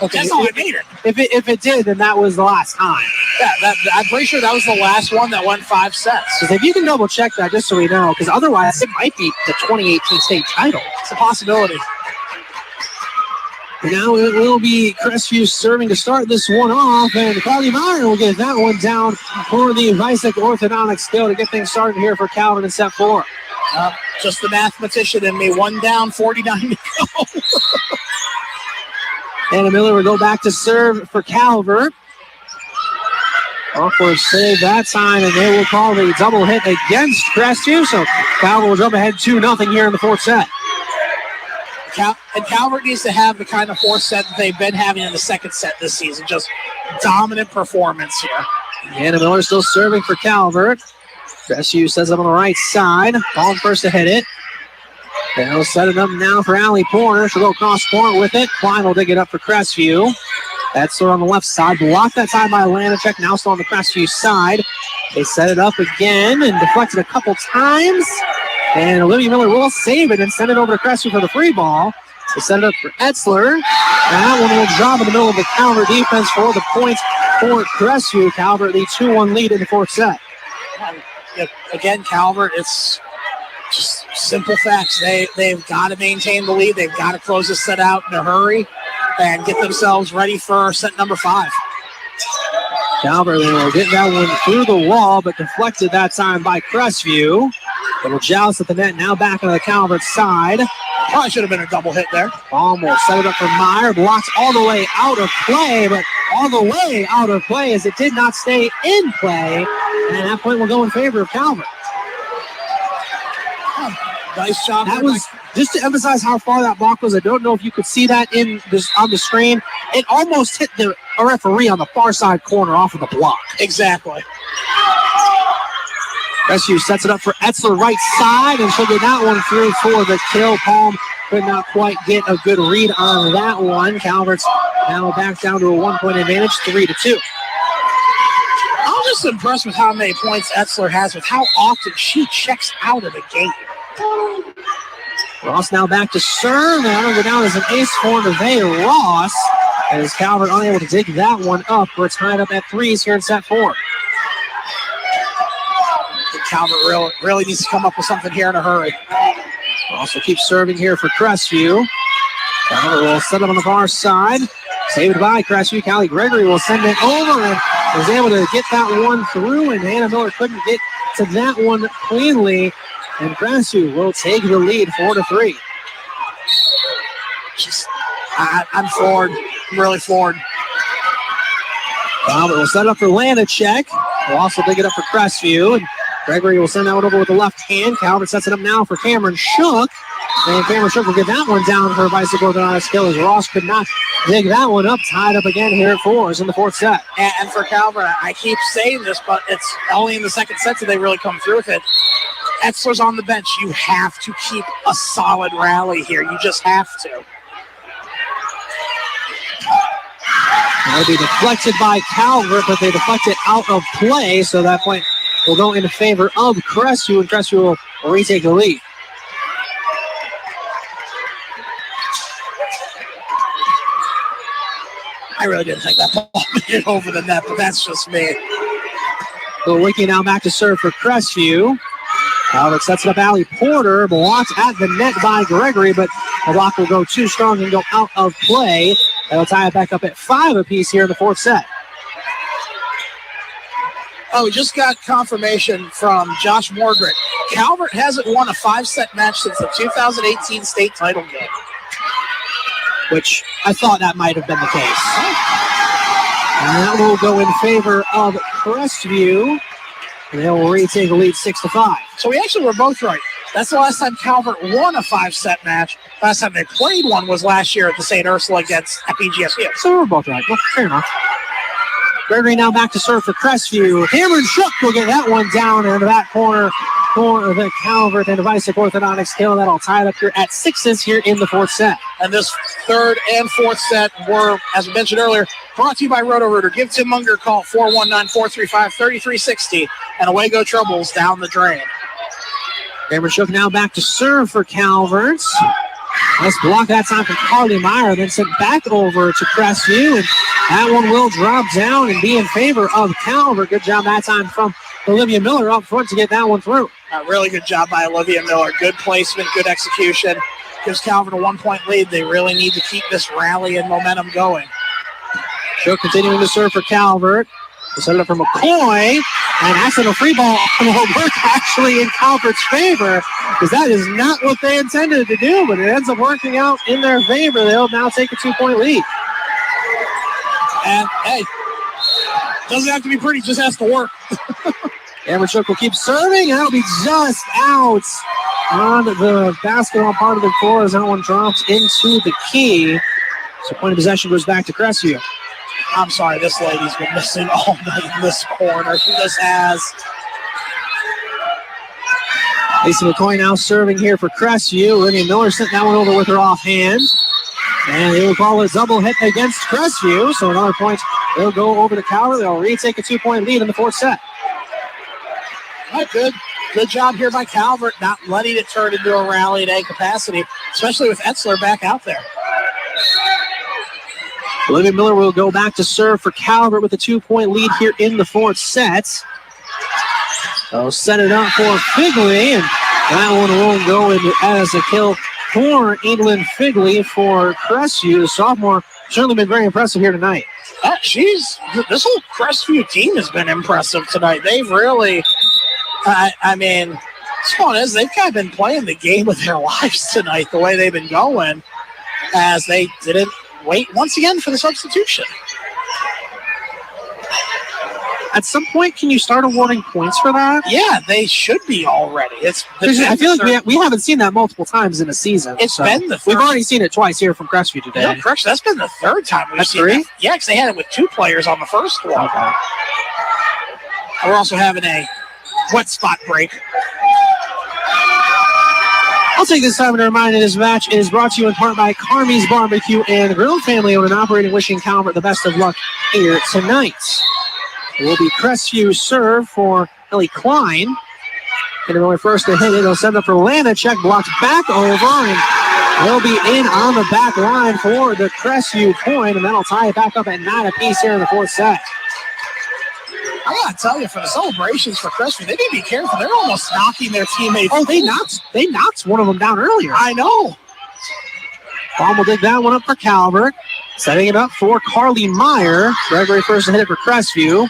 Okay. That's how I made it. If it did, then that was the last time. Yeah, I'm pretty sure that was the last one that went 5 sets. Because if you can double check that, just so we know, because otherwise it might be the 2018 state title. It's a possibility. Now it will be Crestview serving to start this one off, and Carly Meyer will get that one down for the Visek orthodontic skill to get things started here for Calvert in set 4. Just the mathematician in me. 1 down, 49 to go. Anna Miller will go back to serve for Calvert. Awkward save that time, and they will call the double hit against Crestview. So Calvert will jump ahead 2-0 here in the 4th set. And Calvert needs to have the kind of 4th set that they've been having in the 2nd set this season. Just dominant performance here. Anna Miller still serving for Calvert. Crestview sets up on the right side. Ball first to hit it. They'll set it up now for Allie Porter. She'll go cross court with it. Klein will dig it up for Crestview. That's on the left side. Blocked that time by Lanacek. Now still on the Crestview side. They set it up again and deflected a couple times. And Olivia Miller will save it and send it over to Crestview for the free ball. They set it up for Etzler. And that one will drop in the middle of the counter defense for the points for Crestview. Calvert the 2-1 lead in the 4th set. Again, Calvert, it's just simple facts. They've got to maintain the lead. They've got to close this set out in a hurry and get themselves ready for set number 5. Calvert, they will get that one through the wall, but deflected that time by Crestview. Little joust at the net, now back on the Calvert side. Probably should have been a double hit there. Almost set it up for Meyer. Blocks all the way out of play, but all the way out of play as it did not stay in play. And that point will go in favor of Calvert. Nice job. That was just to emphasize how far that block was. I don't know if you could see that on the screen. It almost hit the referee on the far side corner off of the block. Exactly. Crestview sets it up for Etzler right side, and she'll get that one through for the kill. Palm could not quite get a good read on that one. Calvert's now back down to a 1-point advantage, 3-2. I'm just impressed with how many points Etzler has, with how often she checks out of the game. Ross now back to serve, and that'll go down as an ace for Nevaeh Ross, as Calvert unable to dig that one up. We're tied up at 3s here in set 4. Calvert really needs to come up with something here in a hurry. Also keeps serving here for Crestview. Calvert will set up on the far side. Saved by Crestview. Callie Gregory will send it over and was able to get that one through, and Hannah Miller couldn't get to that one cleanly. And Crestview will take the lead 4-3. I'm floored. I'm really floored. Calvert will set up for Lanacek. Will also dig it up for Crestview. And Gregory will send that one over with the left hand. Calvert sets it up now for Cameron Shook. And Cameron Shook will get that one down for a bicycle orthodontic skill as Ross could not dig that one up. Tied up again here at 4s in the 4th set. And for Calvert, I keep saying this, but it's only in the 2nd set that they really come through with it. Etzler's on the bench. You have to keep a solid rally here. You just have to. That'll be deflected by Calvert, but they deflected out of play, so that point will go in favor of Crestview, and Crestview will retake the lead. I really didn't think that ball made it over the net, but that's just me. So Wiki now back to serve for Crestview. Calvert sets it up. Allie Porter blocked at the net by Gregory, but the block will go too strong and go out of play. That'll tie it back up at 5 apiece here in the 4th set. Oh, we just got confirmation from Josh Morgret. Calvert hasn't won a 5-set match since the 2018 state title game. Which I thought that might have been the case. And that will go in favor of Crestview. And they will retake the lead 6-5. So we actually were both right. That's the last time Calvert won a 5-set match. Last time they played one was last year at the St. Ursula against FEGSU. So we're both right. Well, fair enough. Gregory now back to serve for Crestview. Hammer and Shook will get that one down in the back corner for the Calvert and Divisic Orthodontics. Tail that'll tie it up here at 6s here in the fourth set. And this third and fourth set were, as we mentioned earlier, brought to you by Roto-Rooter. Give Tim Munger a call, 419-435-3360, and away go Troubles down the drain. Hammer and Shook now back to serve for Calvert. Nice block that time from Carly Meyer, then sent back over to Crestview, and that one will drop down and be in favor of Calvert. Good job that time from Olivia Miller up front to get that one through. A really good job by Olivia Miller. Good placement, good execution. Gives Calvert a 1-point lead. They really need to keep this rally and momentum going. Shook continuing to serve for Calvert. They set it up for McCoy, and accidental free ball will work actually in Calvert's favor, because that is not what they intended to do, but it ends up working out in their favor. They'll now take a 2-point lead. And, hey, doesn't have to be pretty, just has to work. Hammer Shook will keep serving, and that'll be just out on the basketball part of the floor as that one drops into the key. So point of possession goes back to Crestview. I'm sorry, this lady's been missing all night in this corner. She just has. Lacey McCoy now serving here for Crestview. Olivia Miller sent that one over with her offhand. And they will call a double hit against Crestview. So another point. They'll go over to Calvert. They'll retake a 2-point lead in the fourth set. Right, good job here by Calvert, not letting it turn into a rally at A capacity, especially with Etzler back out there. Olivia Miller will go back to serve for Calvert with a 2-point lead here in the fourth set. They'll set it up for Figley, and that one won't go in as a kill for England Figley for Crestview. The sophomore certainly been very impressive here tonight. This whole Crestview team has been impressive tonight. They've really, this one is, they've kind of been playing the game with their lives tonight, the way they've been going, as they didn't wait once again for the substitution. At some point, can you start awarding points for that? Yeah, they should be already. I feel like we haven't seen that multiple times in a season. It's been the third. We've already seen it twice here from Crestview today. No, correction, that's been the third time we've seen it. Yeah, because they had it with 2 players on the first one. Okay. We're also having a wet spot break. I'll take this time to remind you this match is brought to you in part by Carmi's Barbecue and Grill, family owned and operating, wishing Calvert the best of luck here tonight. It will be Crestview serve for Ellie Klein. And only first to hit it, they'll send up for Lana. Check blocked back over, and they'll be in on the back line for the Crestview point, and that'll tie it back up at 9 apiece here in the fourth set. I gotta tell you, for the celebrations for Crestview, they need to be careful. They're almost knocking their teammates. Oh, they knocked one of them down earlier. I know. Baum will dig that one up for Calvert. Setting it up for Carly Meyer. Gregory first to hit it for Crestview.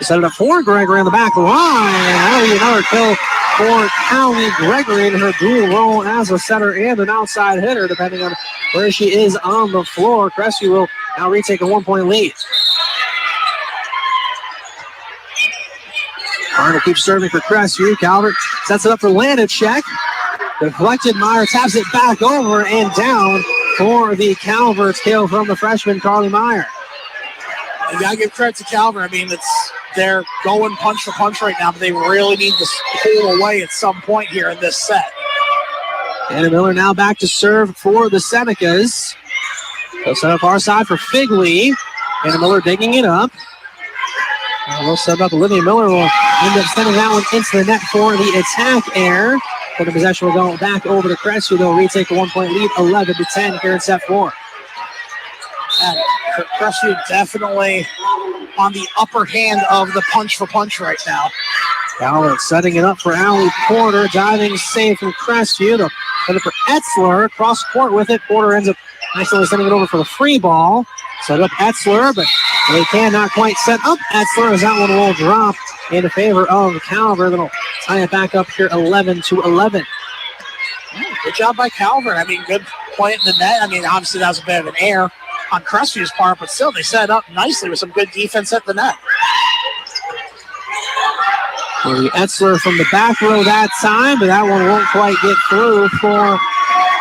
Set it up for Gregory on the back line. That'll be another kill for Callie Gregory in her dual role as a setter and an outside hitter, depending on where she is on the floor. Crestview will now retake a 1-point lead. Arnold keeps serving for Crestview. Calvert sets it up for Lanacek. Deflected, Meyer taps it back over and down for the Calvert kill from the freshman, Carly Meyer. You gotta give credit to Calvert. They're going punch for punch right now, but they really need to pull away at some point here in this set. Anna Miller now back to serve for the Senecas. They'll set up our side for Figley. Anna Miller digging it up. They'll set up. Olivia Miller will end up sending that one into the net for the attack air. But the possession will go back over to Crestview. They'll retake a 1-point lead, 11-10 here in set 4. And Crestview definitely on the upper hand of the punch for punch right now. Calvert setting it up for Allie Porter. Diving save from Crestview. They'll send it for Etzler. Cross court with it. Porter ends up nicely sending it over for the free ball. Set up Etzler, but they cannot quite set up Etzler as that one will drop in favor of Calvert. That'll tie it back up here 11-11. Good job by Calvert. Good play in the net. Obviously that was a bit of an error on Crestview's part, but still they set it up nicely with some good defense at the net. Etzler from the back row that time, but that one won't quite get through for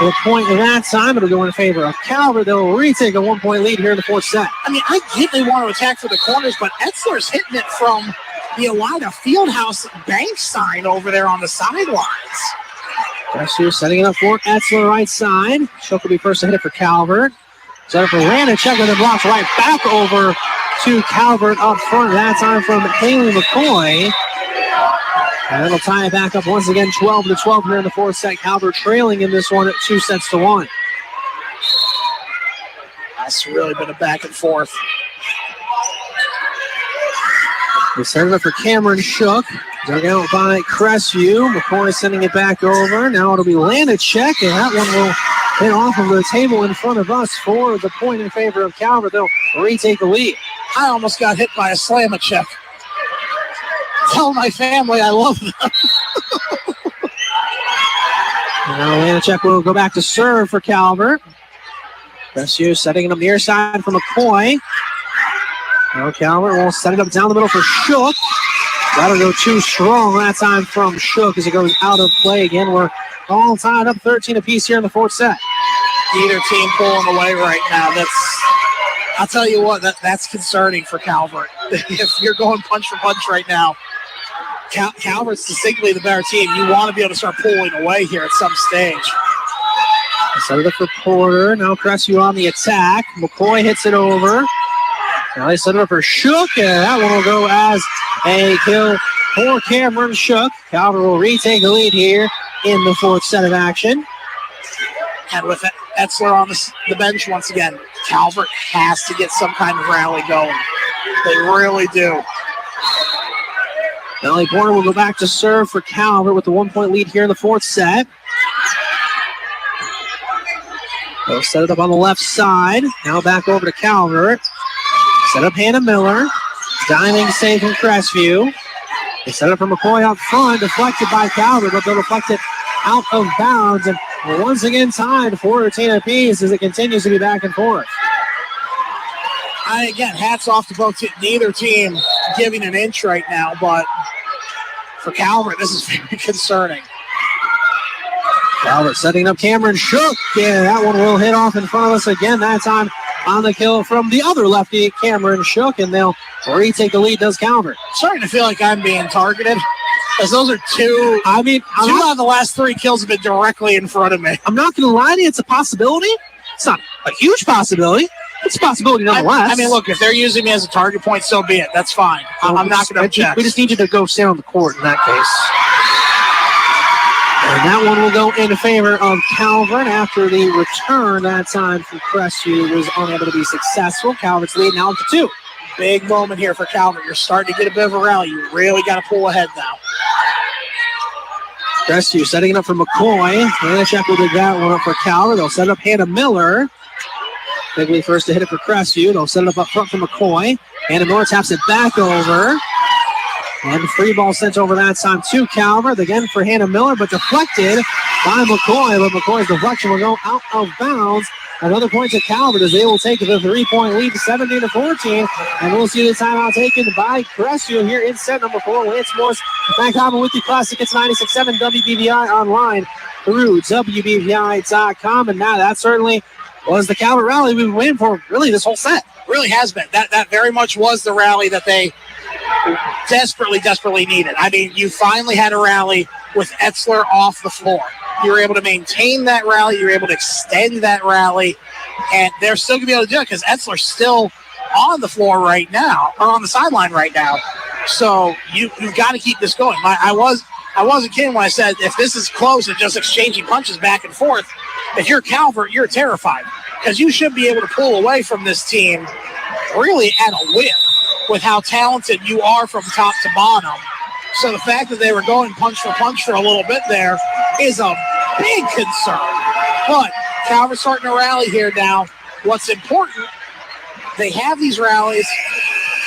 A point at that time. It'll go in favor of Calvert. They'll retake a 1-point lead here in the fourth set. I mean, I get they want to attack for the corners, but Etzler's hitting it from the Elida Fieldhouse bank sign over there on the sidelines. Crestview setting it up for Etzler right side. Shook will be first to hit it for Calvert. Set up for Ranachek with the blocks right back over to Calvert up front. That time from Haley McCoy. And it'll tie it back up once again, 12-12 here in the fourth set. Calvert trailing in this one at 2-1. That's really been a back and forth. They set it up for Cameron Shook. Dug out by Crestview. McCoy sending it back over. Now it'll be Lanachek, and that one will hit off of the table in front of us for the point in favor of Calvert. They'll retake the lead. I almost got hit by a Slamachek. Tell my family I love them. Now Lanachek will go back to serve for Calvert. Crestview setting it up near side for McCoy. Now Calvert will set it up down the middle for Shook. That'll go too strong that time from Shook as it goes out of play again. We're all tied up 13 apiece here in the fourth set. Neither team pulling away right now. I'll tell you what, that's concerning for Calvert. If you're going punch for punch right now, Calvert's distinctly the better team. You want to be able to start pulling away here at some stage. Set it up for Porter. Now Crestview on the attack. McCoy hits it over. Now they set it up for Shook, and that one will go as a kill for Cameron Shook. Calvert will retake the lead here in the fourth set of action. And with Etzler on the bench once again, Calvert has to get some kind of rally going. They really do. Valley Porter will go back to serve for Calvert with the 1-point lead here in the fourth set. They'll set it up on the left side. Now back over to Calvert. Set up Hannah Miller. Diving save from Crestview. They set up for McCoy up front. Deflected by Calvert, but they'll deflect it out of bounds. And once again tied 14 apiece as it continues to be back and forth. Again, hats off to both neither team giving an inch right now, but for Calvert, this is very concerning. Calvert setting up Cameron Shook. Yeah, that one will hit off in front of us again. That time on the kill from the other lefty, Cameron Shook, and they'll retake the lead, does Calvert. Starting to feel like I'm being targeted, as those are two out of the last 3 kills have been directly in front of me. I'm not going to lie to you, it's a possibility. It's not a huge possibility. It's a possibility nonetheless. I mean, look, if they're using me as a target point, so be it. That's fine. I'm not going to object. We just need you to go stand on the court in that case. And that one will go in favor of Calvert after the return that time from Crestview was unable to be successful. Calvert's lead now to 2. Big moment here for Calvert. You're starting to get a bit of a rally. You really got to pull ahead now. Crestview setting it up for McCoy. Lanachek will dig that one up for Calvert. They'll set up Hannah Miller. Bigley first to hit it for Crestview. They'll set it up front for McCoy. Hannah Miller taps it back over. And the free ball sent over that time to Calvert. Again for Hannah Miller, but deflected by McCoy. But McCoy's deflection will go out of bounds. Another point to Calvert as they will take the 3-point lead, 17-14. And we'll see the timeout taken by Crestview here in set number 4. Lance Morris, Bank Harbor Weekly Classic. It's 96.7 WBVI online through WBVI.com. And now that certainly was the Calvert rally we've been waiting for really this whole set. Really has been. That very much was the rally that they desperately needed. I mean, you finally had a rally with Etzler off the floor. You were able to maintain that rally. You were able to extend that rally. And they're still going to be able to do it because Etzler's still on the floor right now, or on the sideline right now. So you've got to keep this going. I wasn't kidding when I said if this is close and just exchanging punches back and forth, if you're Calvert, you're terrified because you should be able to pull away from this team really at a whim with how talented you are from top to bottom. So the fact that they were going punch for punch for a little bit there is a big concern. But Calvert's starting to rally here now. What's important, they have these rallies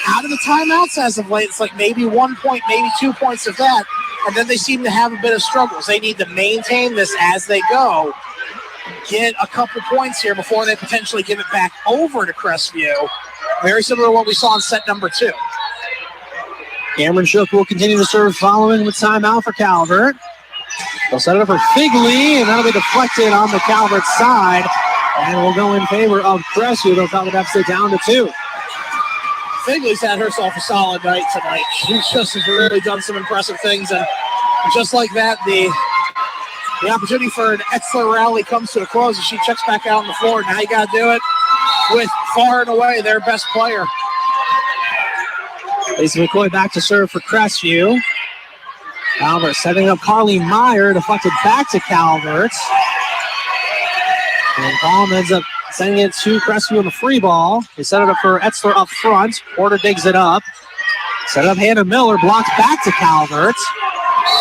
out of the timeouts as of late. It's like maybe 1 point, maybe 2 points of that. And then they seem to have a bit of struggles. They need to maintain this as they go. Get a couple points here before they potentially give it back over to Crestview. Very similar to what we saw in set number 2. Cameron Shook will continue to serve following the timeout for Calvert. They'll set it up for Figley, and that'll be deflected on the Calvert side, and will go in favor of Crestview. They'll cut the deficit down to 2. Figley's had herself a solid night tonight. She's just really done some impressive things, and just like that, the opportunity for an Etzler rally comes to a close as she checks back out on the floor. Now you got to do it with far and away their best player. Lacey McCoy back to serve for Crestview. Calvert setting up Carly Meyer, deflected back to Calvert. And Palm ends up sending it to Crestview on the free ball. They set it up for Etzler up front. Porter digs it up. Set up Hannah Miller, blocks back to Calvert.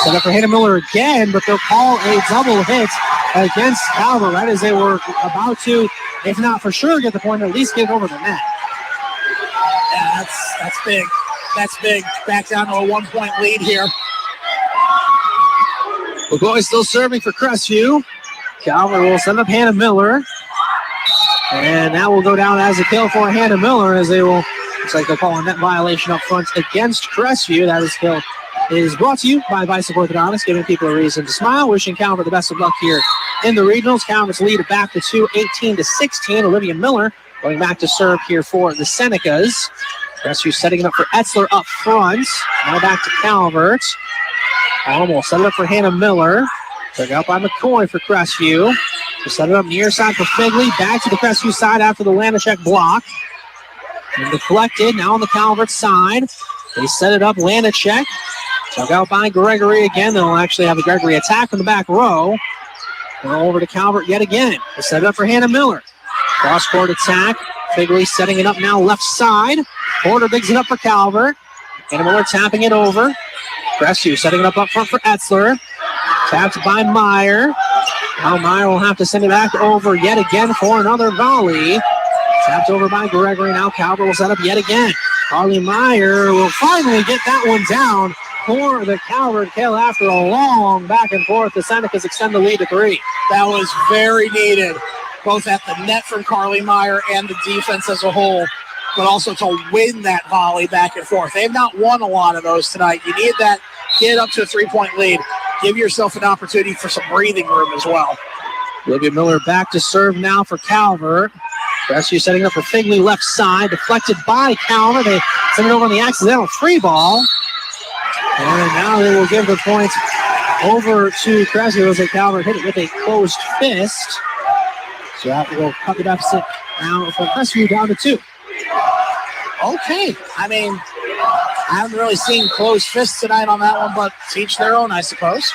Set up for Hannah Miller again, but they'll call a double hit against Calvert right as they were about to, if not for sure, get the point, at least get over the net. Yeah, that's big. That's big. Back down to a 1-point lead here. McCoy still serving for Crestview. Calvert will send up Hannah Miller. And that will go down as a kill for Hannah Miller as they will, looks like they'll call a net violation up front against Crestview. That is kill is brought to you by Vice Orthodontics, giving people a reason to smile. Wishing Calvert the best of luck here in the regionals. Calvert's lead back to 2, 18-16. Olivia Miller going back to serve here for the Senecas. Crestview setting it up for Etzler up front. Now back to Calvert. Almost set it up for Hannah Miller. Took out by McCoy for Crestview. To set it up near side for Figley. Back to the Crestview side after the Lanishek block. And deflected. Now on the Calvert side. They set it up. Lanishek. Took out by Gregory again. They'll actually have a Gregory attack from the back row. Now over to Calvert yet again. They set it up for Hannah Miller. Cross-court attack. Figley setting it up now left side. Porter digs it up for Calvert. Hannah Miller tapping it over. Crestview setting it up front for Etzler. Tapped by Meyer. Now Meyer will have to send it back over yet again for another volley. Tapped over by Gregory. Now Calvert will set up yet again. Carly Meyer will finally get that one down for the Calvert kill after a long back and forth. The Senecas extend the lead to 3. That was very needed, both at the net from Carly Meyer and the defense as a whole, but also to win that volley back and forth. They've not won a lot of those tonight. You need that, get up to a 3-point lead. Give yourself an opportunity for some breathing room as well. Olivia Miller back to serve now for Calvert. Crestview setting up for Figley left side. Deflected by Calvert. They send it over on the accidental free ball. And now they will give the points over to Crestview as Calvert hit it with a closed fist. So that will cut the deficit down for Crestview down to 2. Okay. I mean, I haven't really seen closed fists tonight on that one, but to each their own, I suppose.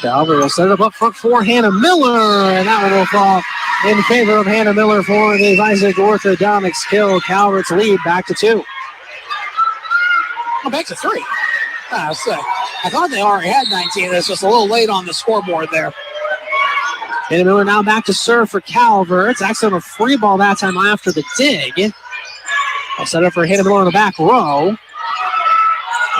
Calvert will set it up front for Hannah Miller, and that one will fall in favor of Hannah Miller for the Isaac Orthodontics kill. Calvert's lead back to 2. Oh, back to 3. I thought they already had 19. It's just a little late on the scoreboard there. Hannah Miller now back to serve for Calvert. It's actually on a free ball that time after the dig. I'll set up for Hannah Miller on the back row.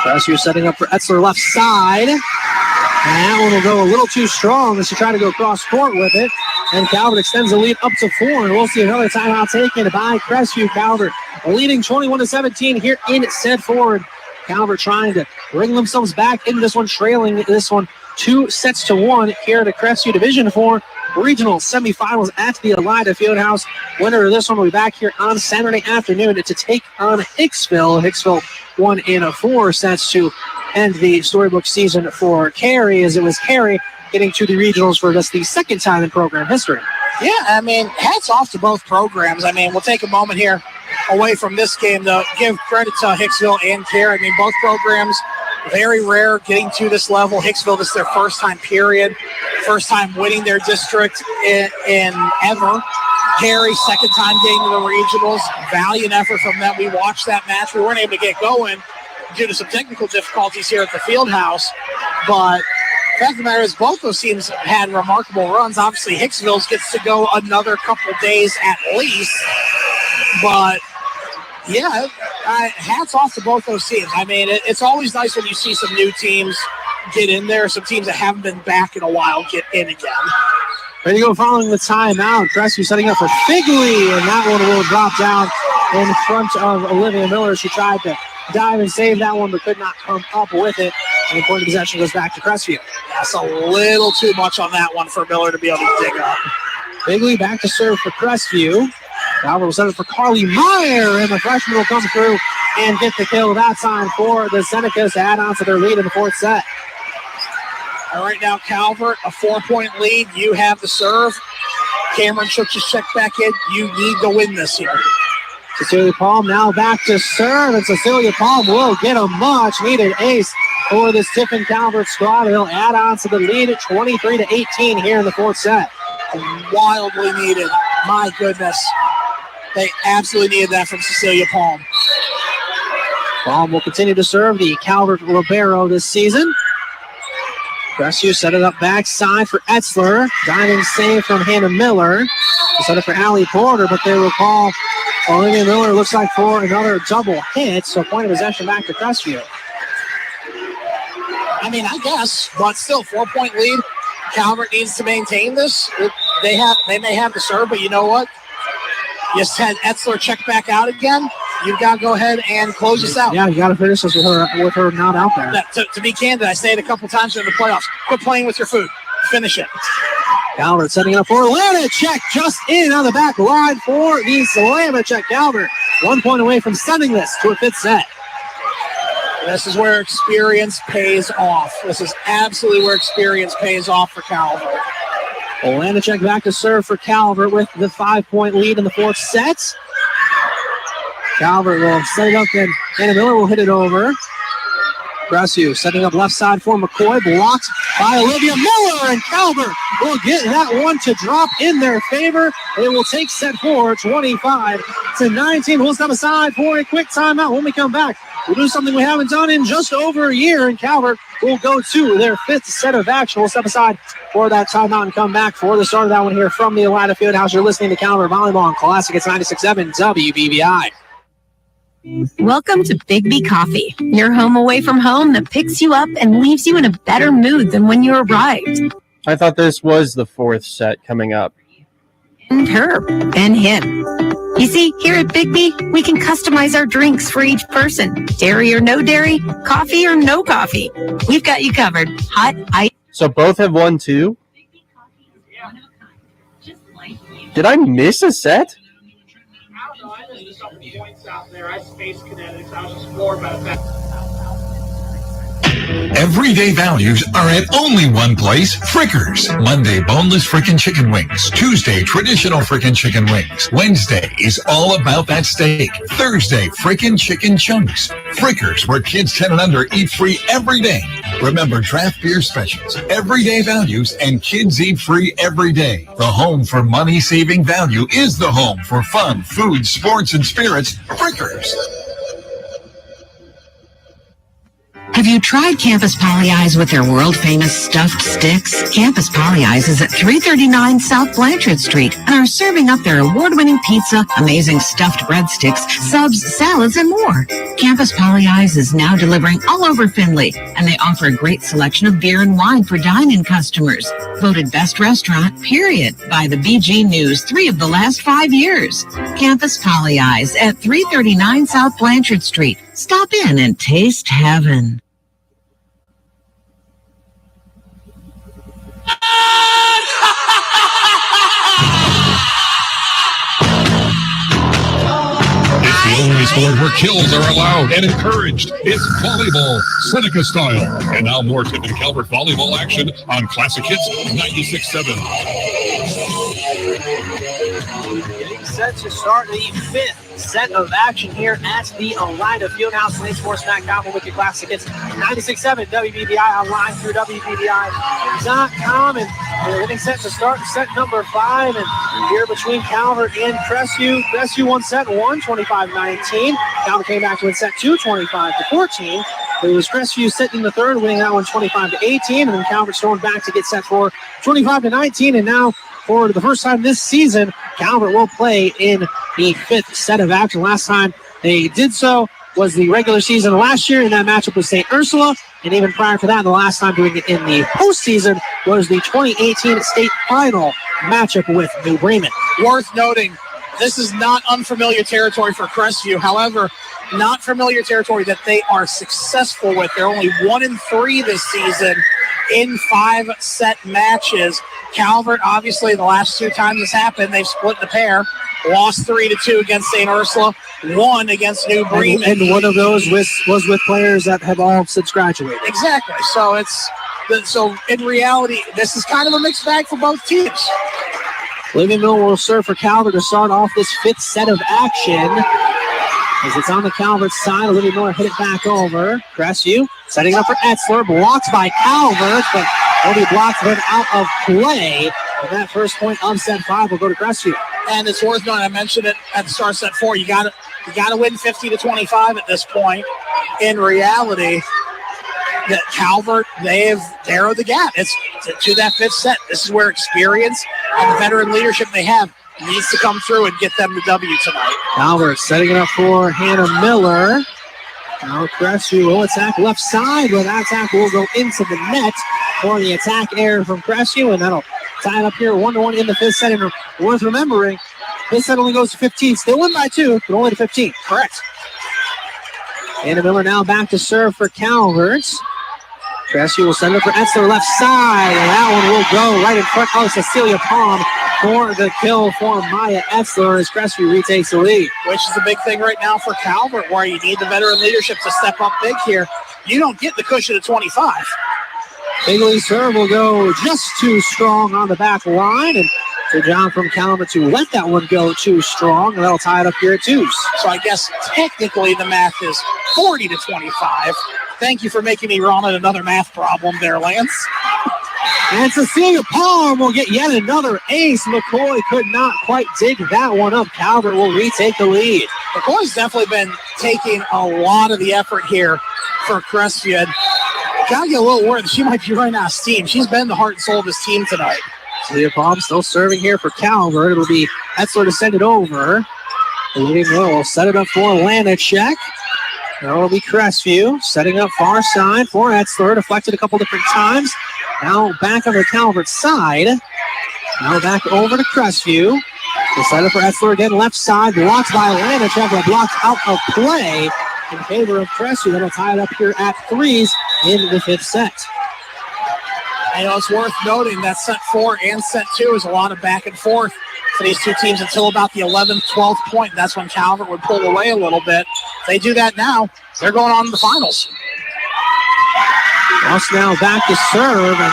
Crestview setting up for Etzler left side. And that one will go a little too strong as she tried to go cross court with it. And Calvert extends the lead up to 4. And we'll see another timeout taken by Crestview. Calvert leading 21-17 here in set forward. Calvert trying to bring themselves back into this one, trailing this one 2-1 here at the Crestview Division 4 Regional Semifinals at the Elida Fieldhouse. Winner of this one will be back here on Saturday afternoon to take on Hicksville. Hicksville won in 4 sets to end the storybook season for Cary, as it was Cary getting to the regionals for just the second time in program history. Yeah, I mean, hats off to both programs. I mean, we'll take a moment here away from this game to give credit to Hicksville and Cary. I mean, both programs, very rare getting to this level. Hicksville, this is their first time period, first time winning their district in ever. Cary, second time getting to the regionals. Valiant effort from them. We watched that match. We weren't able to get going due to some technical difficulties here at the field house, but the fact of the matter is both those teams had remarkable runs. Obviously, Hicksville's gets to go another couple days at least. But, yeah, hats off to both those teams. I mean, it's always nice when you see some new teams get in there, some teams that haven't been back in a while get in again. Ready to go following the timeout. Crestview setting up for Figley, and that one will drop down in front of Olivia Miller. She tried to dive and save that one, but could not come up with it. And the point of possession goes back to Crestview. That's a little too much on that one for Miller to be able to dig up. Bigley back to serve for Crestview. Calvert will set it for Carly Meyer, and the freshman will come through and get the kill that time for the Senecas to add on to their lead in the fourth set. All right, now Calvert, a 4-point lead. You have the serve. Cameron Shook just checked back in. You need to win this here. Cecilia Palm now back to serve, and Cecilia Palm will get a much-needed ace for this Tiffin Calvert squad. They'll add on to the lead at 23-18 here in the fourth set. Wildly needed. My goodness. They absolutely needed that from Cecilia Palm. Palm will continue to serve, the Calvert libero this season. Crestview set it up backside for Etzler. Diving save from Hannah Miller. They set it for Allie Porter, but they will call Olivia Miller, looks like, for another double hit. So point of possession back to Crestview. I mean, I guess, but still 4-point lead. Calvert needs to maintain this. They may have the serve, but you know what? You just had Etzler check back out again. You've got to go ahead and close this out. Yeah, you got to finish this with her not out there. To be candid, I say it a couple times during the playoffs. Quit playing with your food. Finish it. Calvert setting it up for Lanacek, just in on the back line for the Lanacek. Calvert 1 point away from sending this to a fifth set. This is where experience pays off. This is absolutely where experience pays off for Calvert. Lanacek back to serve for Calvert with the 5-point lead in the fourth set. Calvert will set it up, and Hannah Miller will hit it over. Crestview setting up left side for McCoy, blocked by Olivia Miller, and Calvert will get that one to drop in their favor. They will take set 4, 25-19. We'll step aside for a quick timeout. When we come back, we'll do something we haven't done in just over a year, and Calvert will go to their fifth set of action. We'll step aside for that timeout and come back for the start of that one here from the Elida Fieldhouse. You're listening to Calvert Volleyball on Classic. It's 96.7 WBBI. Welcome to Big B Coffee, your home away from home that picks you up and leaves you in a better mood than when you arrived. I thought this was the fourth set coming up. And her, and him. You see, here at Big B, we can customize our drinks for each person. Dairy or no dairy, coffee or no coffee. We've got you covered. Hot, ice. So both have won too? Did I miss a set? I don't know. I just some points out there. I space kinetics. I was just floored by the fact. Everyday values are at only one place, Frickers. Monday, boneless frickin' chicken wings. Tuesday, traditional frickin' chicken wings. Wednesday is all about that steak. Thursday, frickin' chicken chunks. Frickers, where kids 10 and under eat free every day. Remember draft beer specials, everyday values, and kids eat free every day. The home for money-saving value is the home for fun, food, sports, and spirits, Frickers. Have you tried Campus Poly Eyes with their world-famous stuffed sticks? Campus Poly Eyes is at 339 South Blanchard Street and are serving up their award-winning pizza, amazing stuffed breadsticks, subs, salads, and more. Campus Poly Eyes is now delivering all over Findlay, and they offer a great selection of beer and wine for dine-in customers. Voted best restaurant, period, by the BG News 3 of the last 5 years. Campus Poly Eyes at 339 South Blanchard Street. Stop in and taste heaven. It's the only sport where kills are allowed and encouraged. It's volleyball, Seneca style. And now more Tiffin Calvert volleyball action on Classic Hits 96.7. Getting set to start the fifth set of action here at the Elida Fieldhouse. Lane Sports Matt Calvert with your Classic Hits 96.7 WBBI, online through WBBI.com. And we're getting set to start set number 5. And here between Calvert and Crestview. Crestview won set 1, 25-19. Calvert came back to win set 2, 25-14. It was Crestview sitting in the third, winning that one 25-18. And then Calvert stormed back to get set for 25-19. And now, for the first time this season, Calvert will play in the fifth set of action. Last time they did so was the regular season last year, and that matchup was St. Ursula. And even prior to that, the last time doing it in the postseason was the 2018 state final matchup with New Bremen. Worth noting, this is not unfamiliar territory for Crestview. However, not familiar territory that they are successful with. They're only 1-3 this season in 5-set matches. Calvert, obviously, the last 2 times this happened, they've split the pair. Lost 3-2 against St. Ursula, won against New Bremen. And one of those was with players that have all since graduated. Exactly. So in reality, this is kind of a mixed bag for both teams. Living Mill will serve for Calvert to start off this 5th set of action. As it's on the Calvert side, Olivia Miller hit it back over. Crestview setting up for Etzler, blocked by Calvert, but only blocked him out of play. And that first point of set 5 will go to Crestview. And it's worth noting, I mentioned it at the start of set 4, you got to win 50-25 at this point. In reality, that Calvert, they've narrowed the gap. It's to that 5th set. This is where experience and the veteran leadership they have needs to come through and get them the W tonight. Calvert setting it up for Hannah Miller. Now Crestview will attack left side, but that attack will go into the net for the attack error from Crestview, and that'll tie it up here 1-1 in the 5th set. And worth remembering, this set only goes to 15. Still win by 2, but only to 15. Correct. Hannah Miller now back to serve for Calvert. Crestview will send it for Etzler left side, and that one will go right in front of Cecilia Palm for the kill for Maya Etzler as Crestview retakes the lead. Which is a big thing right now for Calvert, where you need the veteran leadership to step up big here. You don't get the cushion of 25. Bigley's serve will go just too strong on the back line, and so John from Calvert to let that one go too strong, and that'll tie it up here at 2s. So I guess technically the math is 40-25. Thank you for making me run at another math problem there, Lance. And Cecilia Palm will get yet another ace. McCoy could not quite dig that one up. Calvert will retake the lead. McCoy's definitely been taking a lot of the effort here for Crestview. Gotta get a little worried. She might be running out of steam. She's been the heart and soul of this team tonight. Cecilia Palm still serving here for Calvert. It'll be Etzler to send it over. Olivia Miller will set it up for Lanacek. Now it'll be Crestview setting up far side for Etzler. Deflected a couple different times. Now back on the Calvert side. Now back over to Crestview. The setup for Etzler again, left side. Blocked by Lanacek, but blocked out of play in favor of Crestview. That'll tie it up here at 3s in the 5th set. I know it's worth noting that set 4 and set 2 is a lot of back and forth for these two teams until about the 11th, 12th point. That's when Calvert would pull away a little bit. If they do that now, they're going on to the finals. Ross now back to serve, and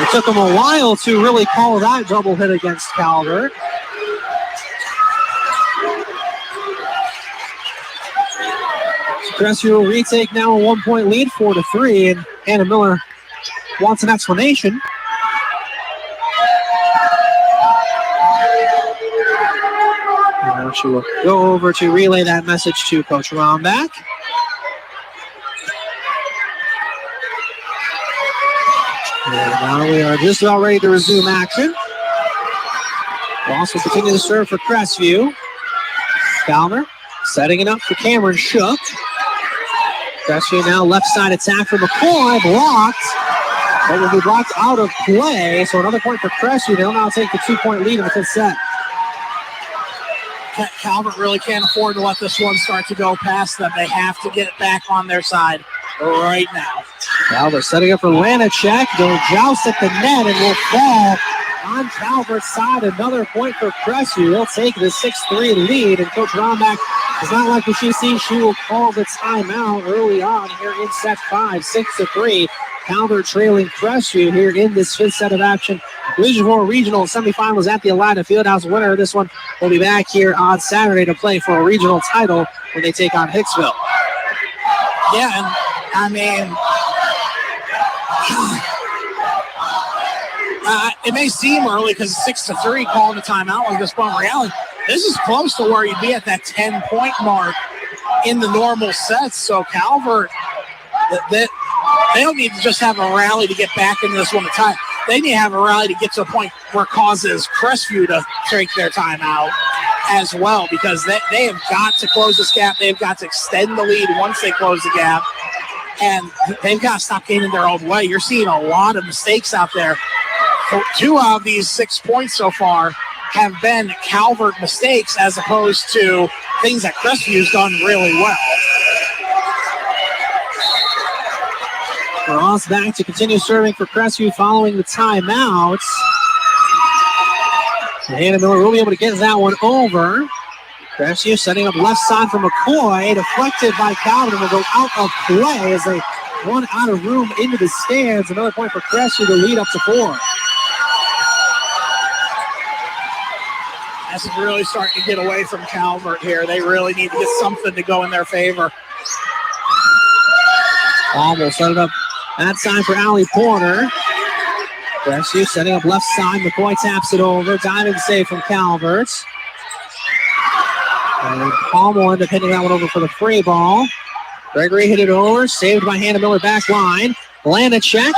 it took them a while to really call that double hit against Calvert. Crestview will retake now a 1-point lead, 4-3, and Hannah Miller wants an explanation. And now she will go over to relay that message to Coach Romback. And now we are just about ready to resume action. Ross will continue to serve for Crestview. Calvert setting it up for Cameron Shook. Crestview now left side attack for McCoy, blocked. But will be blocked out of play. So another point for Crestview. They'll now take the 2-point lead in the 5th set. Calvert really can't afford to let this one start to go past them. They have to get it back on their side right now. Calvert setting up for Lanacek. They'll joust at the net and will fall on Calvert's side. Another point for Crestview. They'll take the 6-3 lead. And Coach Romback is not like what she sees. She will call the timeout early on here in set 5, 6-3. Calvert trailing Crestview here in this 5th set of action. Division 4 regional semifinals at the Elida Fieldhouse. Winner of this one will be back here on Saturday to play for a regional title when they take on Hicksville. Yeah, and I mean, it may seem early because it's 6-3 calling the timeout like this, but in reality, this is close to where you'd be at that 10-point mark in the normal sets. So Calvert, they don't need to just have a rally to get back into this one to tie. They need to have a rally to get to a point where it causes Crestview to take their timeout as well, because they have got to close this gap. They've got to extend the lead once they close the gap, and they've got to stop getting in their own way. You're seeing a lot of mistakes out there. 2 out of these 6 points so far have been Calvert mistakes as opposed to things that Crestview's done really well. Ross back to continue serving for Crestview following the timeouts. So Hannah Miller will be able to get that one over. Crestview setting up left side for McCoy, deflected by Calvert, will go out of play as they run out of room into the stands. Another point for Crestview to lead up to 4. This is really starting to get away from Calvert here. They really need to get something to go in their favor. Ball will set it up that side for Allie Porter. Crestview setting up left side. McCoy taps it over. Diving save from Calvert. And Palm will end up hitting that one over for the free ball. Gregory hit it over. Saved by Hannah Miller back line. Lanacek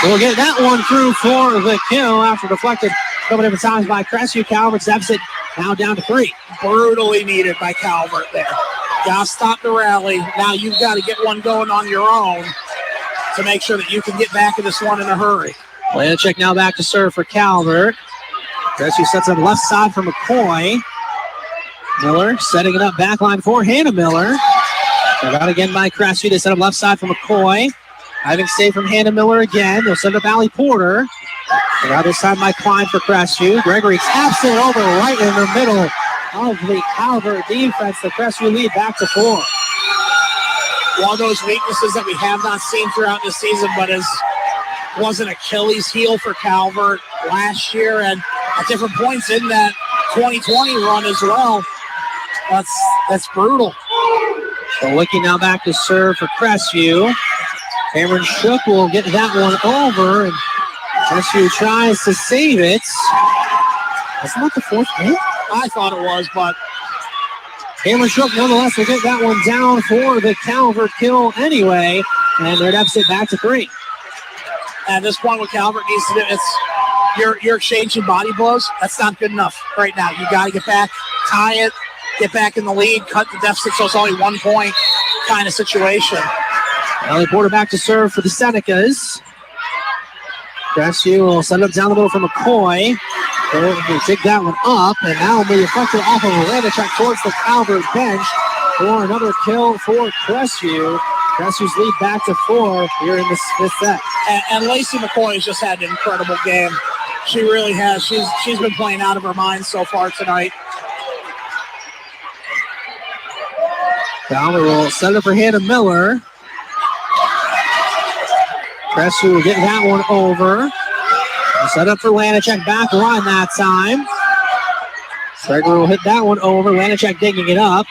will get that one through for the kill after deflected a couple different times by Crestview. Calvert's deficit now down to 3. Brutally needed by Calvert there. Got to stop the rally. Now you've got to get one going on your own to make sure that you can get back in this one in a hurry. Lanacek now back to serve for Calvert. Crestview sets up left side for McCoy. Miller setting it up back line for Hannah Miller. They're out again by Crestview. They set up left side for McCoy. Diving save from Hannah Miller again. They'll send up Allie Porter. They're out this time by Klein for Crestview. Gregory taps it over right in the middle of the Calvert defense. The Crestview lead back to 4. One of those weaknesses that we have not seen throughout the season, but was an Achilles heel for Calvert last year and at different points in that 2020 run as well. That's brutal. So looking now back to serve for Crestview. Cameron Shook will get that one over, and Crestview tries to save it. That's not the 4th hit. I thought it was, but Cameron Shook nonetheless will get that one down for the Calvert kill anyway, and their deficit back to 3. At this point, what Calvert needs to do, you're exchanging body blows. That's not good enough right now. You got to get back, tie it, get back in the lead, cut the deficit so it's only 1 point kind of situation. Allie Porter back to serve for the Senecas. Crestview will send it down the middle for McCoy. They'll take that one up, and now will be deflected off of Lanacek towards the Calvert bench for another kill for Crestview. Crestview's lead back to 4 here in this 5th set. And Lacey McCoy has just had an incredible game. She really has. She's been playing out of her mind so far tonight. Calvert will set it for Hannah Miller. Crestview will get that one over. Set up for Lanacek back line that time. Gregory will hit that one over. Lanacek digging it up.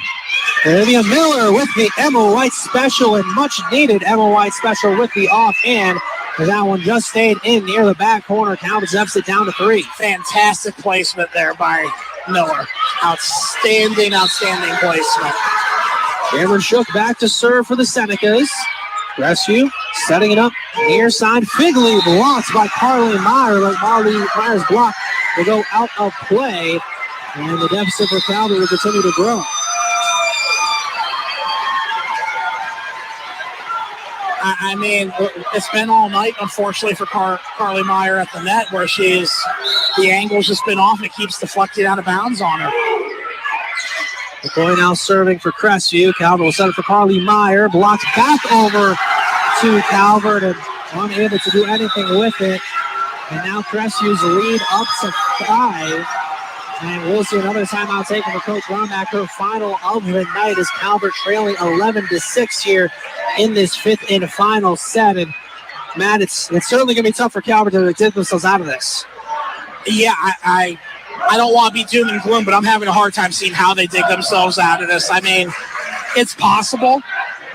Olivia Miller with the Emma White special, and much needed Emma White special with the offhand. And that one just stayed in near the back corner. Calvert's deficit down to 3. Fantastic placement there by Miller. Outstanding placement. Cameron Shook back to serve for the Senecas. Crestview setting it up near side. Figley blocked by Carly Meyer. Like Carly Meyer's block will go out of play. And the deficit for Calvert will continue to grow. I mean, it's been all night, unfortunately, for Carly Meyer at the net, where the angle's just been off. It keeps deflecting out of bounds on her. McCoy now serving for Crestview. Calvert will set it for Carly Meyer. Blocked back over to Calvert and unable to do anything with it. And now Crestview's lead up to 5. And we'll see another timeout taken for Coach Bromback. Her final of the night is Calvert trailing 11-6 here in this 5th and final set. And Matt, it's certainly going to be tough for Calvert to get themselves out of this. Yeah, I don't want to be doom and gloom, but I'm having a hard time seeing how they dig themselves out of this. I mean, it's possible,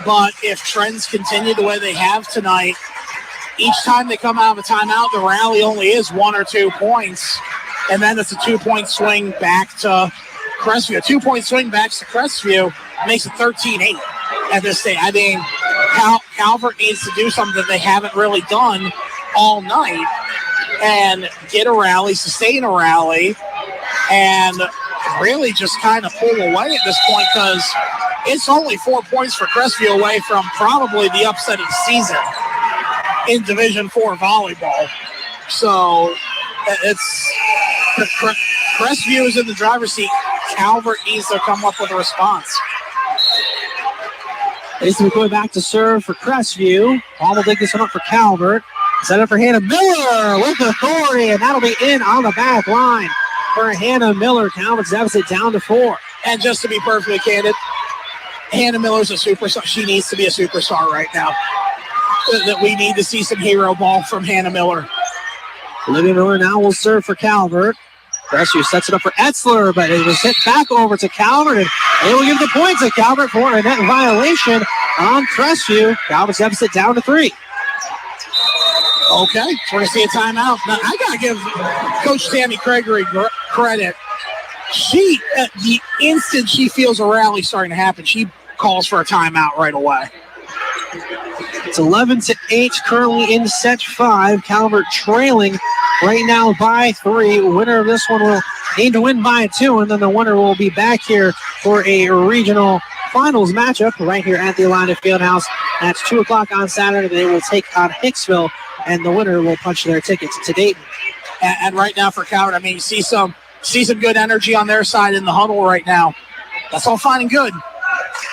but if trends continue the way they have tonight, each time they come out of a timeout, the rally only is 1 or 2 points. And then it's a 2-point swing back to Crestview. A 2-point swing back to Crestview makes it 13-8 at this stage. I mean, Calvert needs to do something that they haven't really done all night and get a rally, sustain a rally, and really just kind of pull away at this point, because it's only 4 points for Crestview away from probably the upset of the season in Division IV volleyball. So Crestview is in the driver's seat. Calvert needs to come up with a response. Basically going back to serve for Crestview. Paul will dig this one up for Calvert. Set up for Hannah Miller with authority, and that'll be in on the back line for Hannah Miller. Calvert's deficit down to 4. And just to be perfectly candid, Hannah Miller's a superstar. She needs to be a superstar right now. That we need to see some hero ball from Hannah Miller. Olivia Miller now will serve for Calvert. Crestview sets it up for Etzler, but it was hit back over to Calvert, and they will give the point to Calvert for a net violation on Crestview. Calvert's deficit down to 3. Okay, we're going to see a timeout. Now, I got to give Coach Tammy Gregory credit. She, at the instant she feels a rally starting to happen, she calls for a timeout right away. It's 11-8 currently in set 5. Calvert trailing right now by 3. Winner of this one will need to win by 2, and then the winner will be back here for a regional finals matchup right here at the Alina Fieldhouse. That's 2 o'clock on Saturday. They will take on Hicksville, and the winner will punch their tickets to Dayton. And right now for Calvert, I mean, you see some good energy on their side in the huddle right now. That's all fine and good.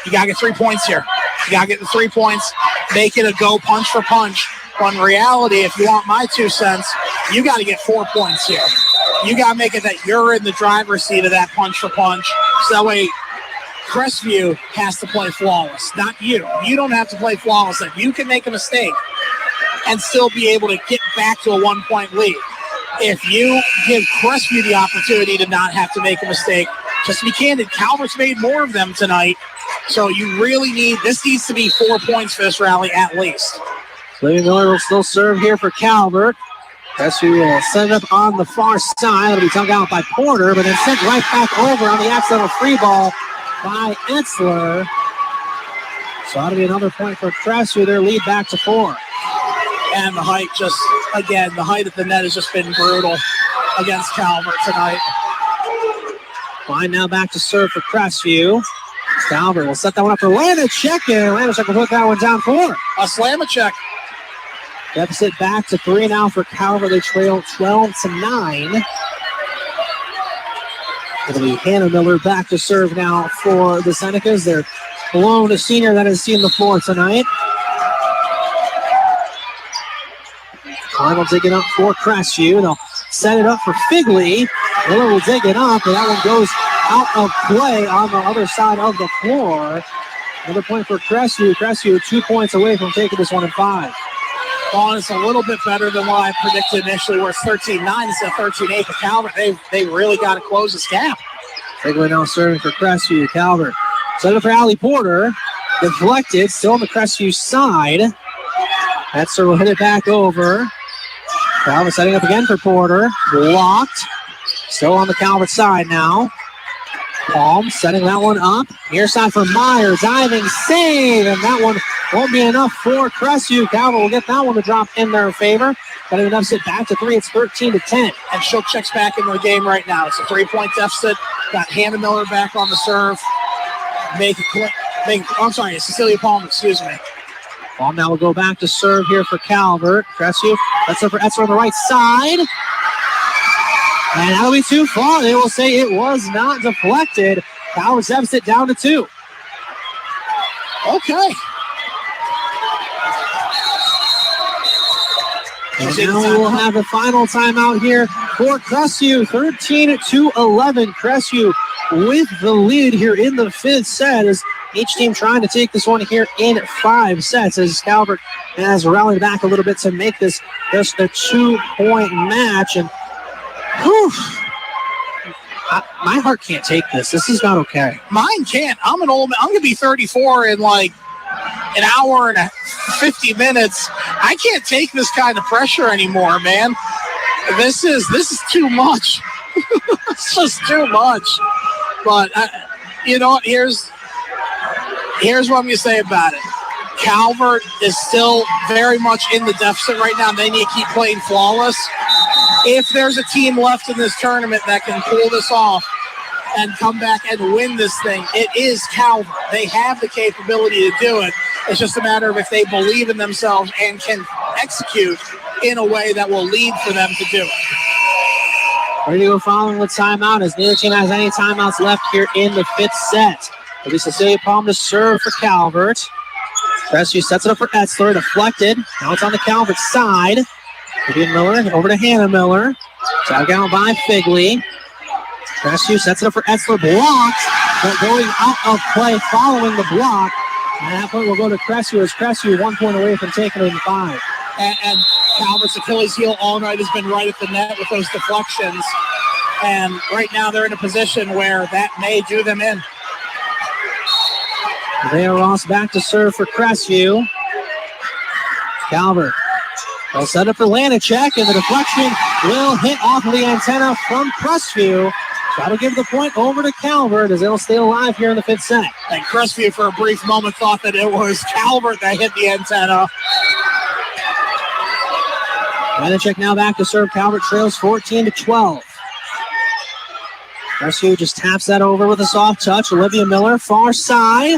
You got to get 3 points here. You got to get the 3 points, make it a go punch for punch. But in reality, if you want my 2 cents, you got to get 4 points here. You got to make it that you're in the driver's seat of that punch for punch. So that way, Crestview has to play flawless, not you. You don't have to play flawless. That you can make a mistake and still be able to get back to a 1-point lead. If you give Crestview the opportunity to not have to make a mistake, just to be candid, Calvert's made more of them tonight. So you really this needs to be 4 points for this rally at least. Olivia Miller will still serve here for Calvert. Crestview will set it up on the far side. It'll be dug out by Porter, but then sent right back over on the accidental free ball by Etzler. So that'll be another point for Crestview. Their lead back to 4. And the height the height of the net has just been brutal against Calvert tonight. Fine now back to serve for Crestview. Calvert will set that one up for Lanacek, and Lanacek will put that one down 4. A Slamacek. Deficit back to 3 now for Calvert. They trail 12-9. It'll be Hannah Miller back to serve now for the Senecas. They're alone, a senior that has seen the floor tonight. Klein will dig it up for Crestview. They'll set it up for Figley. Miller will dig it up, and that one goes out of play on the other side of the floor. Another point for Crestview. Crestview 2 points away from taking this one in 5. Well, it's a little bit better than what I predicted initially, where it's 13-9 instead of 13-8 for Calvert. They really got to close this gap. Figley now serving for Crestview. Calvert set up for Allie Porter. Deflected, still on the Crestview side. Etzler will hit it back over. Calvert setting up again for Porter. Blocked. Still on the Calvert side now. Palm setting that one up. Near side for Meyer. Diving save. And that one won't be enough for Crestview. Calvert will get that one to drop in their favor. Got an upset back to 3. It's 13-10. And Shook checks back into the game right now. It's a 3-point deficit. Got Hannah Miller back on the serve. It's Cecilia Palm, excuse me. Palm now will go back to serve here for Calvert. Crestview. That's up for Etzler on the right side. And that'll be too far. They will say it was not deflected. Calvert's deficit down to 2. Okay. And now we will have the final timeout here for Crestview. 13-11. Crestview with the lead here in the 5th set, as each team trying to take this one here in 5 sets, as Calvert has rallied back a little bit to make this just a 2-point match. And my heart can't take this. This is not okay. Mine can't. I'm going to be 34 in like an hour and 50 minutes. I can't take this kind of pressure anymore, man. This is too much. It's just too much. But you know what? Here's what I'm going to say about it. Calvert is still very much in the deficit right now. They need to keep playing flawless. If there's a team left in this tournament that can pull this off and come back and win this thing, it is Calvert. They have the capability to do it. It's just a matter of if they believe in themselves and can execute in a way that will lead for them to do it. ready to go following the timeout as neither team has any timeouts left here in the fifth set. It'll be Cecilia Palm to serve for Calvert. Crestview sets it up for Etzler, deflected. Now it's on the Calvert side. Vivian Miller over to Hannah Miller. Tag out by Figley. Crestview sets it up for Etzler, blocked, but going out of play following the block. And that point will go to Crestview as Crestview 1 point away from taking it in 5. And Calvert's Achilles heel all night has been right at the net with those deflections. And right now they're in a position where that may do them in. Leah Ross back to serve for Crestview. Calvert will set up for Lanacek, and the deflection will hit off of the antenna from Crestview. That'll give the point over to Calvert as they'll stay alive here in the fifth set. And Crestview for a brief moment thought that it was Calvert that hit the antenna. Lanacek now back to serve. Calvert trails 14-12. Crestview just taps that over with a soft touch. Olivia Miller, far side.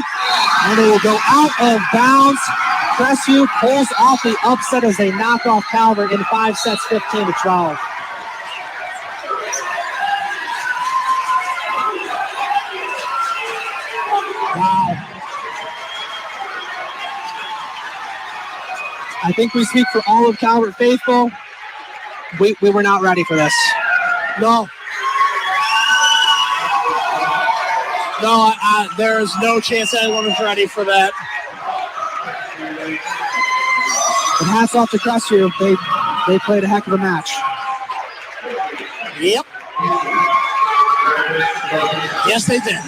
And it will go out of bounds. Crestview pulls off the upset as they knock off Calvert in 5 sets, 15-12. Wow. I think we speak for all of Calvert faithful. We were not ready for this. No. No, there's no chance anyone was ready for that. And hats off to Crestview. They played a heck of a match. Yep. Yes, they did.